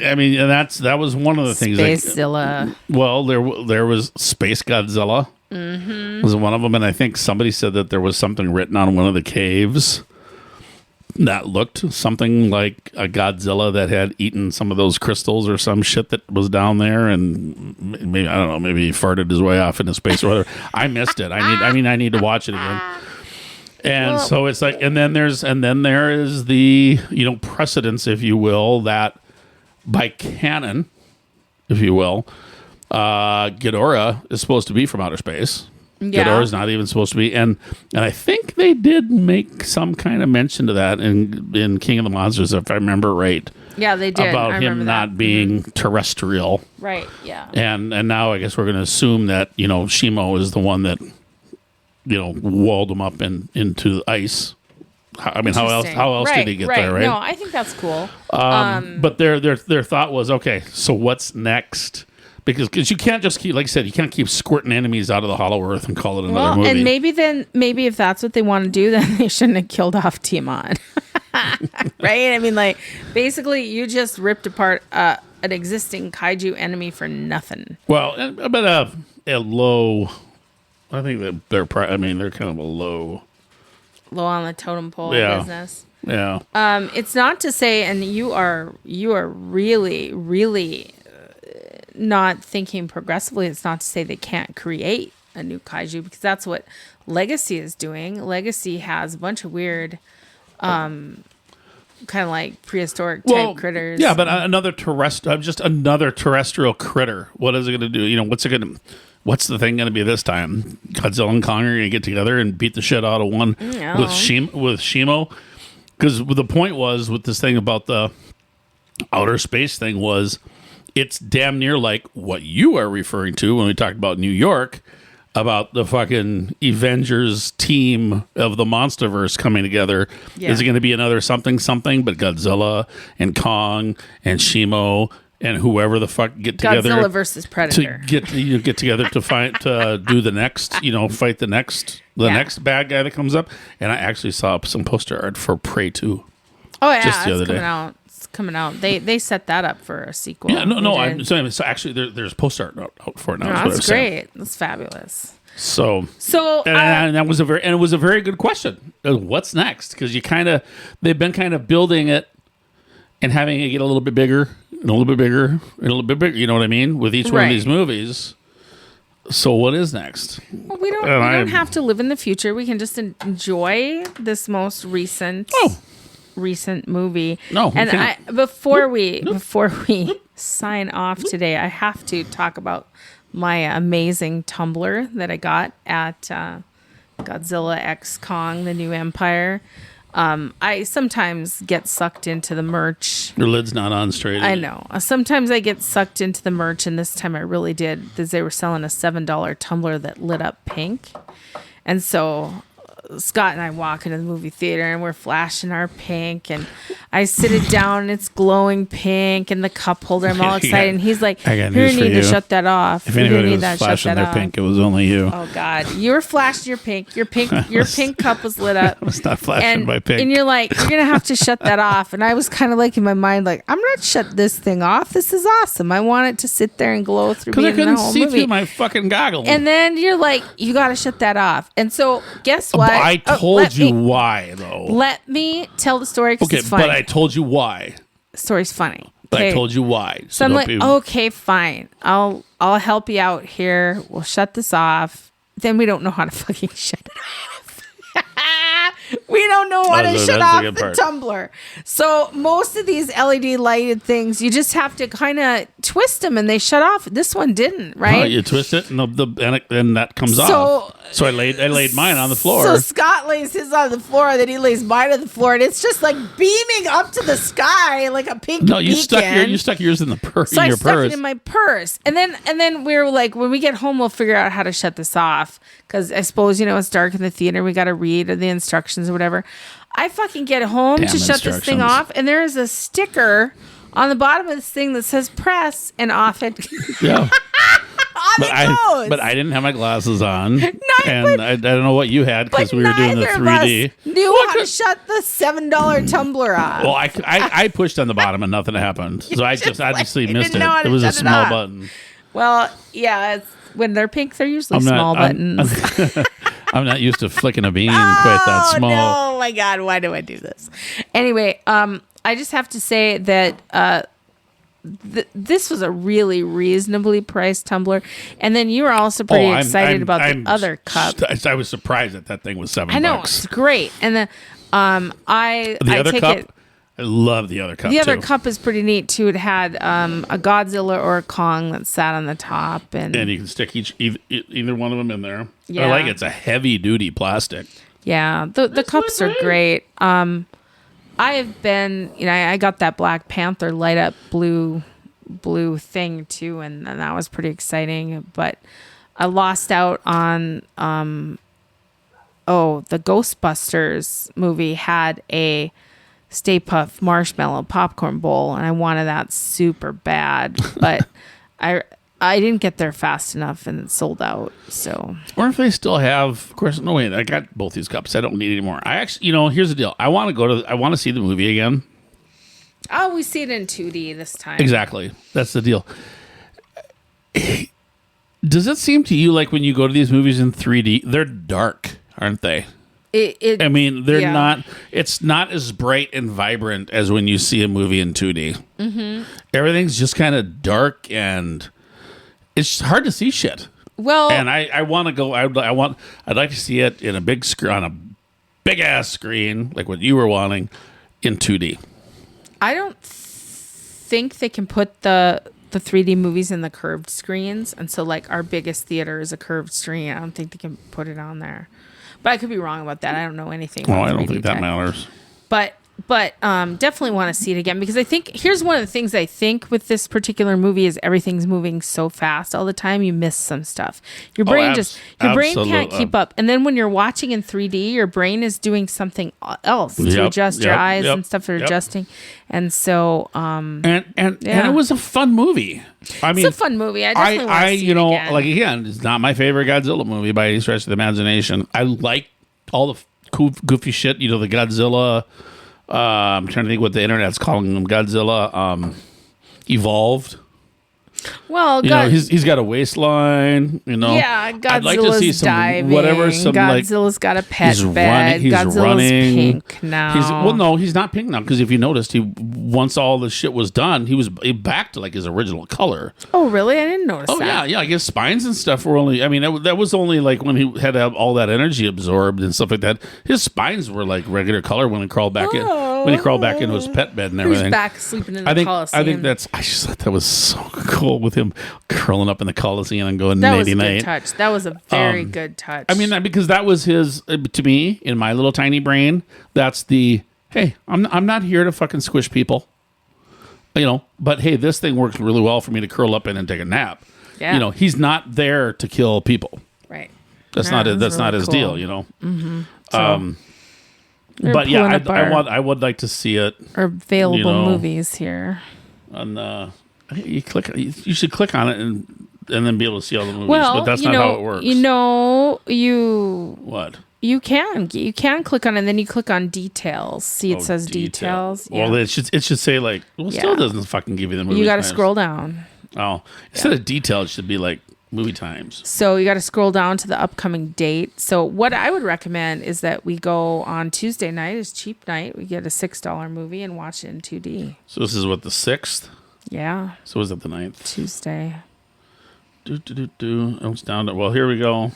I mean, and that was one of the things. Spacezilla. Well, there was Space Godzilla. Mm-hmm. Was one of them, and I think somebody said that there was something written on one of the caves that looked something like a Godzilla that had eaten some of those crystals or some shit that was down there, and maybe, I don't know, maybe he farted his way off into space or whatever. I missed it. I need to watch it again. And so it's like, and then there is the precedence, if you will, that by canon, if you will, Ghidorah is supposed to be from outer space. Yeah. Ghidorah's not even supposed to be, and I think they did make some kind of mention to that in King of the Monsters, if I remember right. Yeah, they did. About him not being terrestrial. Right. Yeah. And now I guess we're going to assume that Shimo is the one that walled him up into the ice I mean, how else did he get there, right? No, I think that's cool. But their thought was, okay, so what's next? Because you can't just keep, like I said, you can't keep squirting enemies out of the Hollow Earth and call it another movie. And maybe if that's what they want to do, then they shouldn't have killed off Tiamat. Right? I mean, like, basically, you just ripped apart an existing kaiju enemy for nothing. Well, but a low, I think that they're kind of a low on the totem pole business. Yeah. It's not to say, and you are really, really not thinking progressively. It's not to say they can't create a new kaiju, because that's what Legacy is doing. Legacy has a bunch of weird, kind of like prehistoric type critters. Yeah, but another terrestrial critter. What is it going to do? What's the thing going to be this time? Godzilla and Kong are going to get together and beat the shit out of one with Shimo? Because the point was with this thing about the outer space thing was, it's damn near like what you are referring to when we talked about New York, about the fucking Avengers team of the Monsterverse coming together. Yeah. Is it going to be another something, but Godzilla and Kong and Shimo and whoever the fuck get together? Godzilla versus Predator. To get together to fight, to do the next, fight the next bad guy that comes up. And I actually saw some poster art for Prey 2. Oh yeah, just the other day. Coming out. They set that up for a sequel. Yeah, no. I'm saying, so actually there's poster art out for it now. No, that's great. That's fabulous. So and that was it was a very good question. What's next? Because they've been kind of building it and having it get a little bit bigger and a little bit bigger and a little bit bigger. You know what I mean? With each one of these movies. So what is next? Well, we don't have to live in the future. We can just enjoy this most recent movie. No, and before we sign off today, I have to talk about my amazing tumbler that I got at Godzilla X Kong: The New Empire. I sometimes get sucked into the merch. Your lid's not on straight. I know. Sometimes I get sucked into the merch, and this time I really did, because they were selling a $7 tumbler that lit up pink. And so Scott and I walk into the movie theater and we're flashing our pink, and I sit it down and it's glowing pink, and the cup holder, I'm all excited, and he's like, "You need to shut that off. If anybody was flashing their pink, it was only you." Oh God, you were flashing your pink. Your pink cup was lit up. I was not flashing my pink. And you're like, "You're gonna have to shut that off." And I was kind of like in my mind, like, "I'm not shut this thing off. This is awesome. I want it to sit there and glow through me in the whole movie." Because I couldn't see through my fucking goggles. And then you're like, "You got to shut that off." And so guess what? I told you why, though. Let me tell the story, because it's funny. But I told you why. The story's funny. But I told you why. So I'm like, okay, fine. I'll help you out here. We'll shut this off. Then we don't know how to fucking shut it off. We don't know how to shut off the tumbler. So most of these LED lighted things, you just have to kind of twist them and they shut off. This one didn't, right? Oh, you twist it and and that comes off. So I laid mine on the floor. So Scott lays his on the floor, then he lays mine on the floor, and it's just like beaming up to the sky like a pink beacon. You stuck yours in the purse. So I stuck it in my purse, and then we were like, when we get home, we'll figure out how to shut this off, because I suppose it's dark in the theater. We got to read the instructions or whatever. I fucking get home to shut this thing off, and there is a sticker on the bottom of this thing that says "press," and off it. Yeah. But I didn't have my glasses on, I don't know what you had, because we were doing the 3D. Knew how to shut the $7 tumbler off. Well, I pushed on the bottom and nothing happened, so I just obviously missed it. It was a small button. Well, yeah, when they're pink, they're usually small buttons. I'm not used to flicking a bean quite that small. Oh my God, why do I do this? Anyway, I just have to say that this was a really reasonably priced tumbler, and then you were also pretty excited about the other cup. I was surprised that thing was $7. I know, it's great. And then I love the other cup. The other cup is pretty neat too. It had a Godzilla or a Kong that sat on the top, and you can stick either one of them in there. Yeah. I like it. It's a heavy duty plastic. Yeah, the cups are great. I have been, I got that Black Panther light up blue thing too, and that was pretty exciting. But I lost out on the Ghostbusters movie had a Stay Puft Marshmallow popcorn bowl, and I wanted that super bad, but I didn't get there fast enough, and it sold out. So, or if they still have, of course. No, wait, I got both these cups. I don't need any more. I actually, here's the deal. I want to see the movie again. Oh, we see it in 2D this time. Exactly. That's the deal. Does it seem to you like when you go to these movies in 3D, they're dark, aren't they? I mean, they're not. It's not as bright and vibrant as when you see a movie in 2D. Mm-hmm. Everything's just kind of dark, and it's hard to see shit. Well, and I want to go. I'd like to see it in a big screen, on a big ass screen, like what you were wanting, in 2D. I don't think they can put the 3D movies in the curved screens, and so like our biggest theater is a curved screen. I don't think they can put it on there, but I could be wrong about that. I don't know anything. Well, I don't think that matters. But definitely want to see it again, because I think here's one of the things I think with this particular movie is everything's moving so fast all the time, you miss some stuff. Your brain brain can't keep up, and then when you're watching in 3D, your brain is doing something else to adjust your eyes and stuff are adjusting, and so and it was a fun movie. I mean, it's a fun movie. I definitely want to see it again. Like again, it's not my favorite Godzilla movie by any stretch of the imagination. I like all the cool, goofy shit. The Godzilla. I'm trying to think what the internet's calling them. Godzilla evolved. Well, he's got a waistline. Yeah, Godzilla's I'd like to see some diving. Godzilla's got a pet bed. Godzilla's running. pink now. He's not pink now, because if you noticed, once all the shit was done, he was back to like his original color. Oh, really? I didn't notice that. Oh, yeah. I guess spines and stuff were only. I mean, that was only like when he had to have all that energy absorbed and stuff like that. His spines were like regular color when he crawled back in. When he crawled back into his pet bed and everything. He's back sleeping in the Coliseum. I just thought that was so cool with him curling up in the Coliseum and going nighty night. That was a good touch. That was a very good touch. I mean, because that was his, to me, in my little tiny brain, that's the, hey, I'm not here to fucking squish people. But hey, this thing works really well for me to curl up in and take a nap. Yeah. He's not there to kill people. Right. That's not his cool. deal, Mm-hmm. But yeah, I would like to see it. Our available movies here. You should click on it and then be able to see all the movies. Well, but that's not how it works. What? You can click on it, and then you click on details. See, it says details. Well, it should say like. Well, it still doesn't fucking give you the movie. You got to scroll down. Oh, instead of details, it should be like movie times. So you got to scroll down to the upcoming date. So what I would recommend is that we go on Tuesday night. Is cheap night. We get a $6 movie and watch it in 2D. So this is what, the 6th? Yeah. So is it the 9th? Tuesday. It's down to, well, here we go.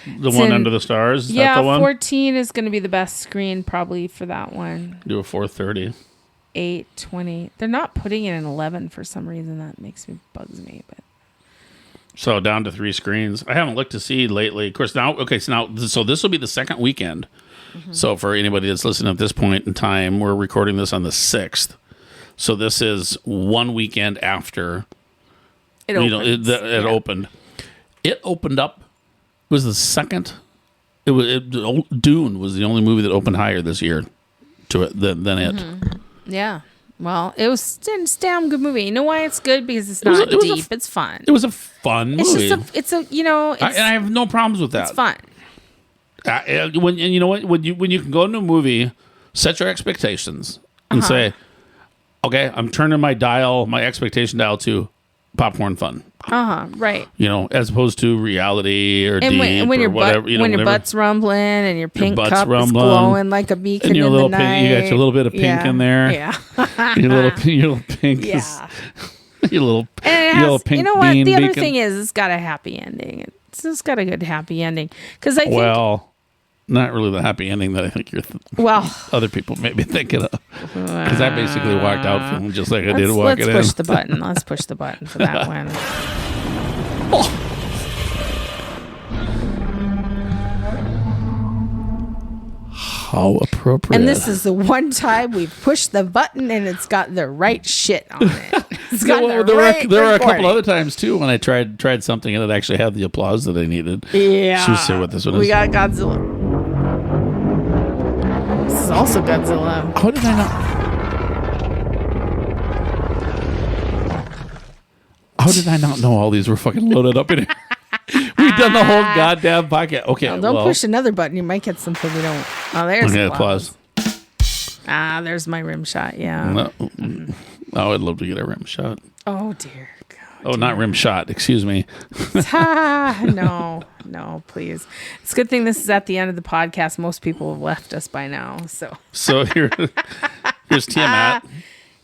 It's one under the stars. Is that the one? 14 is going to be the best screen probably for that one. Do a 4:30. 8:20. They're not putting it in 11 for some reason. That bugs me, but. So down to 3 screens. I haven't looked to see lately. Of course, so this will be the second weekend. Mm-hmm. So for anybody that's listening at this point in time, we're recording this on the 6th. So this is one weekend after it opened. It opened up. It was the second. Dune was the only movie that opened higher this year to it than it. Mm-hmm. Yeah. Well, it was a damn good movie. You know why it's good? Because it's not deep. It's fun. It was a fun movie. And I have no problems with that. It's fun. When you can go into a movie, set your expectations and say, okay, I'm turning my expectation dial to popcorn fun. Right. As opposed to reality or deep when or whatever. When your butt's rumbling and your pink cup is glowing like a beacon in the night. You got your little bit of pink in there. Yeah. your little pink. Yeah. Your little pink. You know what? The other beacon. thing is, it's got a happy ending. It's just got a good happy ending. Because I think. Well, not really the happy ending that I think other people may be thinking of. Because I basically walked out feeling just like I did walking in. Let's push the button. Let's push the button for that one. How appropriate. And this is the one time we've pushed the button and it's got the right shit on it. It's got there were a couple other times too when I tried something and it actually had the applause that I needed. Yeah. Should we see what this one is? We got Godzilla. also Godzilla. How did I not? How did I not know all these were fucking loaded up in here? We've done the whole goddamn podcast. Okay, Well, don't push another button. You might get something we don't. Oh, there's Okay, applause. applause. There's my rim shot. Yeah. No. Oh, I'd love to get a rim shot. Oh dear God. Oh, not rim shot. Excuse me. No, please. It's a good thing this is at the end of the podcast. Most people have left us by now. So here's Tiamat.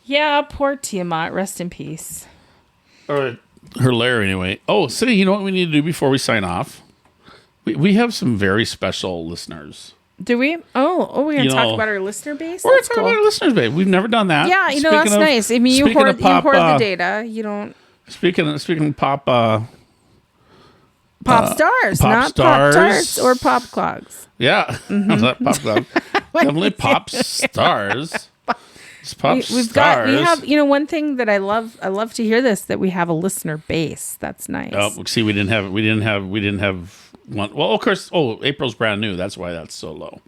Yeah, poor Tiamat. Rest in peace. Or her lair, anyway. Oh, Cindy, you know what we need to do before we sign off? We have some very special listeners. Do we? Oh, we're going to talk know, about our listener base? We're That's talking cool. about our listeners, babe. We've never done that. Yeah, that's nice. I mean, you hoard the data. You don't... Speaking of pop... Pop stars, Pop not stars. Pop-Tarts or Pop clogs. Yeah. How's that pop clog? Definitely pop stars. It's pop stars. We have, one thing that I love to hear this, that we have a listener base. That's nice. Oh, see, we didn't have one. Well, of course, April's brand new. That's why that's so low.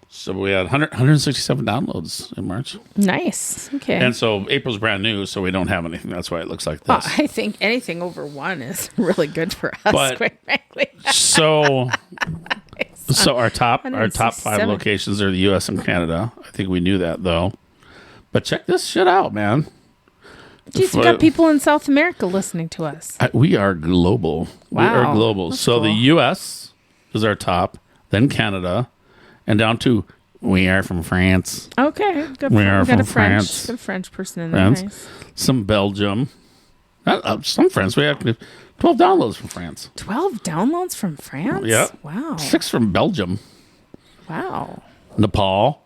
So we had 167 downloads in March. Nice. Okay. And so April's brand new, so we don't have anything. That's why it looks like this. Well, I think anything over 1 is really good for us, But- quite frankly. So our top 5 167. locations are the U.S. and Canada. I think we knew that, though. But check this shit out, man. Geez, you got people in South America listening to us. We are global. We Wow, are global. that's So cool. the U.S. is our top, then Canada, and down to we are from France. Okay. Good. We are got from a French, France. got a French person in there. France. Nice. Some Belgium. Some France. We have 12 downloads from France. 12 downloads from France? Yeah. Wow. 6 from Belgium. Wow. Nepal.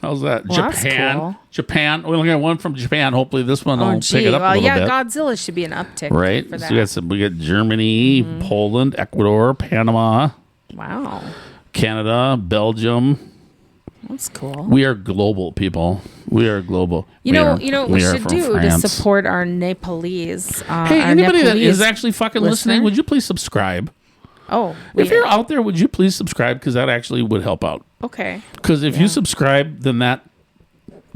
How's that? Well, that's Japan. cool. Japan. We only got one from Japan. Hopefully this one will Oh, pick gee. it up a little bit. Godzilla should be an uptick. Right. For that. So we got Germany, Poland, Ecuador, Panama, Wow. Canada, Belgium. That's cool. We are global, people. We are global. You know what we are should from do France. to support our Nepalese. Hey, our anybody that Nepalese is actually fucking listener? listening, would you please subscribe? Oh, If you're out there, would you please subscribe? Because that actually would help out. okay. Because if you subscribe, then that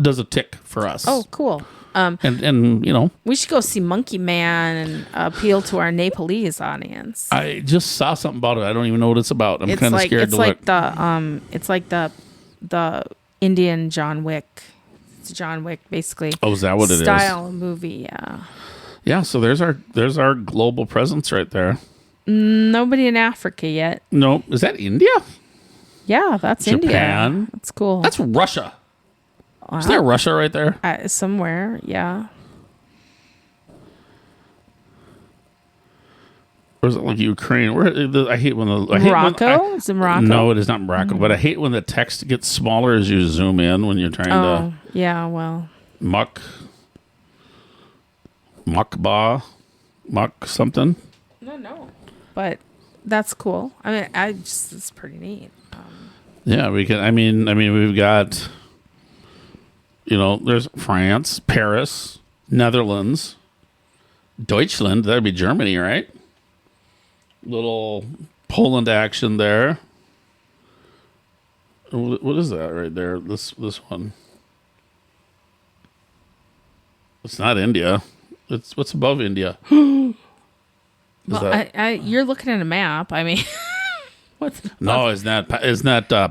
does a tick for us. Oh, cool. And We should go see Monkey Man and appeal to our Nepalese audience. I just saw something about it. I don't even know what it's about. I'm kind of scared to look. It's like the Indian John Wick. It's John Wick, basically. Oh, is that what it is? Style movie, yeah. Yeah. So there's our global presence right there. Nobody in Africa yet. No, is that India? Yeah, that's Japan? India. That's cool. That's Russia. Is there Russia right there? Somewhere, yeah. Or is it like Ukraine? I hate when Morocco? Is it Morocco? No, it is not Morocco. But I hate when the text gets smaller as you zoom in when you're trying to yeah, well. muck something. No. But that's cool. I mean, it's pretty neat. Yeah, we can. I mean, we've got. There's France, Paris, Netherlands, Deutschland. That'd be Germany, right? Little Poland action there. What is that right there? This one. It's not India. It's what's above India. Well, you're looking at a map. I mean, what's No, isn't that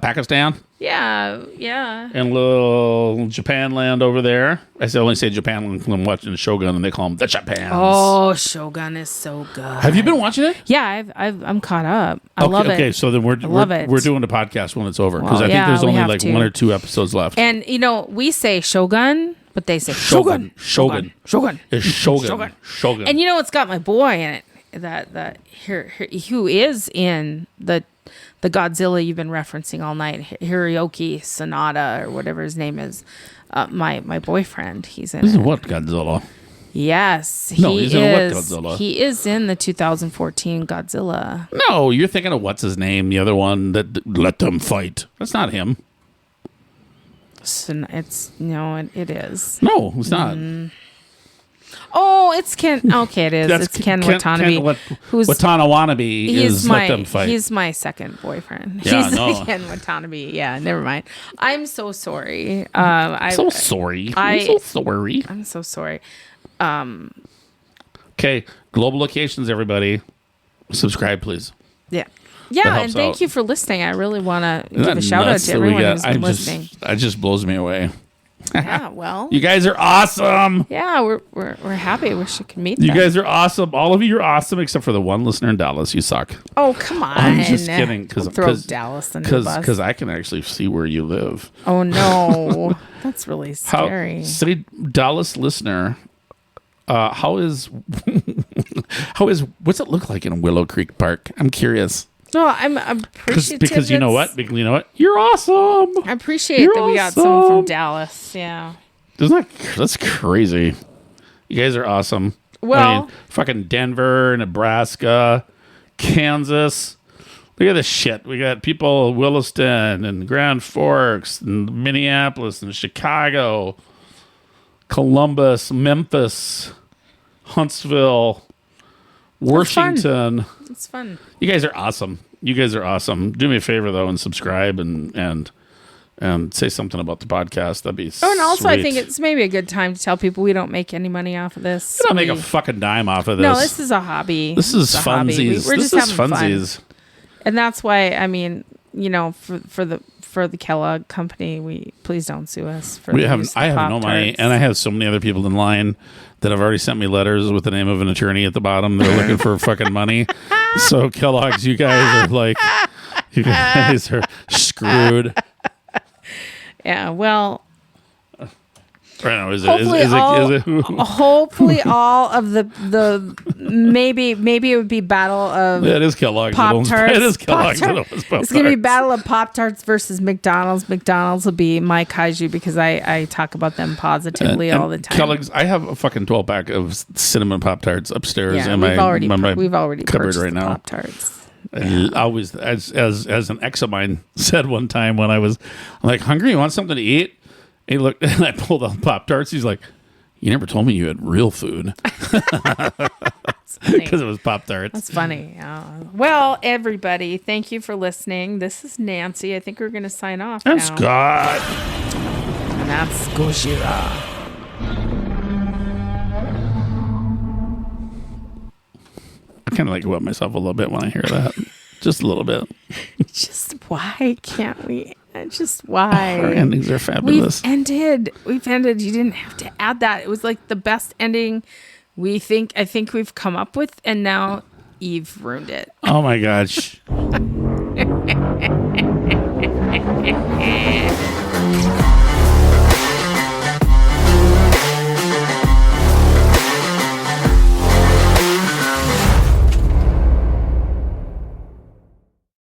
Pakistan? Yeah. And little Japan land over there. I only say Japan land because I'm watching Shogun and they call them the Japans. Oh, Shogun is so good. Have you been watching it? Yeah, I'm caught up. I love it. Okay, so then we're love it. doing the podcast when it's over because Well, I think there's we only have like to. 1 or 2 episodes left. And we say Shogun, but they say Shogun. It's Shogun. And it's got my boy in it. That who is in the Godzilla you've been referencing all night, Hiroyuki Sanada or whatever his name is. My boyfriend, he's in This is it. what Godzilla? Yes, He's in what Godzilla? He is in the 2014 Godzilla. No, you're thinking of what's his name, the other one that let them fight. That's not him. So it is. No, it's not. Oh, it's Ken. Okay, it is. It's Ken Watanabe. Watanabe is my, let them fight. He's my second boyfriend. Yeah, he's no. Ken Watanabe. Yeah, never mind. I'm so sorry. I'm so sorry. I'm so sorry. Okay, global locations, everybody. Subscribe, please. Yeah. Yeah, and thank you for listening. I really want to give a shout out to everyone who's been listening. It just blows me away. Yeah, well, you guys are awesome. Yeah, we're happy. Wish you could meet them. You guys are awesome. All of you are awesome, except for the one listener in Dallas. You suck. Oh, come on. I'm just kidding. Throw Dallas under the bus. Because I can actually see where you live. Oh no, that's really scary. Say, Dallas listener, what's it look like in Willow Creek Park? I'm curious. No, I'm appreciative. Because you know what? You're awesome. I appreciate that we got someone from Dallas. Yeah. That's crazy. You guys are awesome. Well, fucking Denver, Nebraska, Kansas. Look at this shit. We got people in Williston and Grand Forks and Minneapolis and Chicago, Columbus, Memphis, Huntsville, Washington. It's fun. You guys are awesome. Do me a favor though and subscribe and say something about the podcast. That'd be and also sweet. I think it's maybe a good time to tell people we don't make any money off of this. We don't make a fucking dime off of this. No, this is a hobby. This is funsies. We're just having funsies. Fun. And that's why, I mean, for the Kellogg company, please don't sue us for I have no money, and I have so many other people in line that have already sent me letters with the name of an attorney at the bottom. They're looking for fucking money. So Kellogg's, you guys are screwed. Yeah, well, I don't know. Hopefully all of the maybe it would be battle of it is Kellogg's. Pop-Tarts. It is Kellogg's. It's gonna be battle of Pop-Tarts versus McDonald's. McDonald's will be my kaiju because I talk about them positively all the time. Kellogg's. I have a fucking 12-pack of cinnamon Pop-Tarts upstairs in my cupboard right now. Pop-Tarts. Yeah. Always, as an ex of mine said one time when I'm like, hungry, you want something to eat? He looked, and I pulled out Pop-Tarts. He's like, you never told me you had real food. Because it was Pop-Tarts. That's funny. Well, everybody, thank you for listening. This is Nancy. I think we're going to sign off and now. Scott. And that's Godzilla. I kind of like wet myself a little bit when I hear that. Just a little bit. Just why can't we? Just why? Our endings are fabulous. We've ended. You didn't have to add that. It was like the best ending I think we've come up with, and now Eve ruined it. Oh my gosh.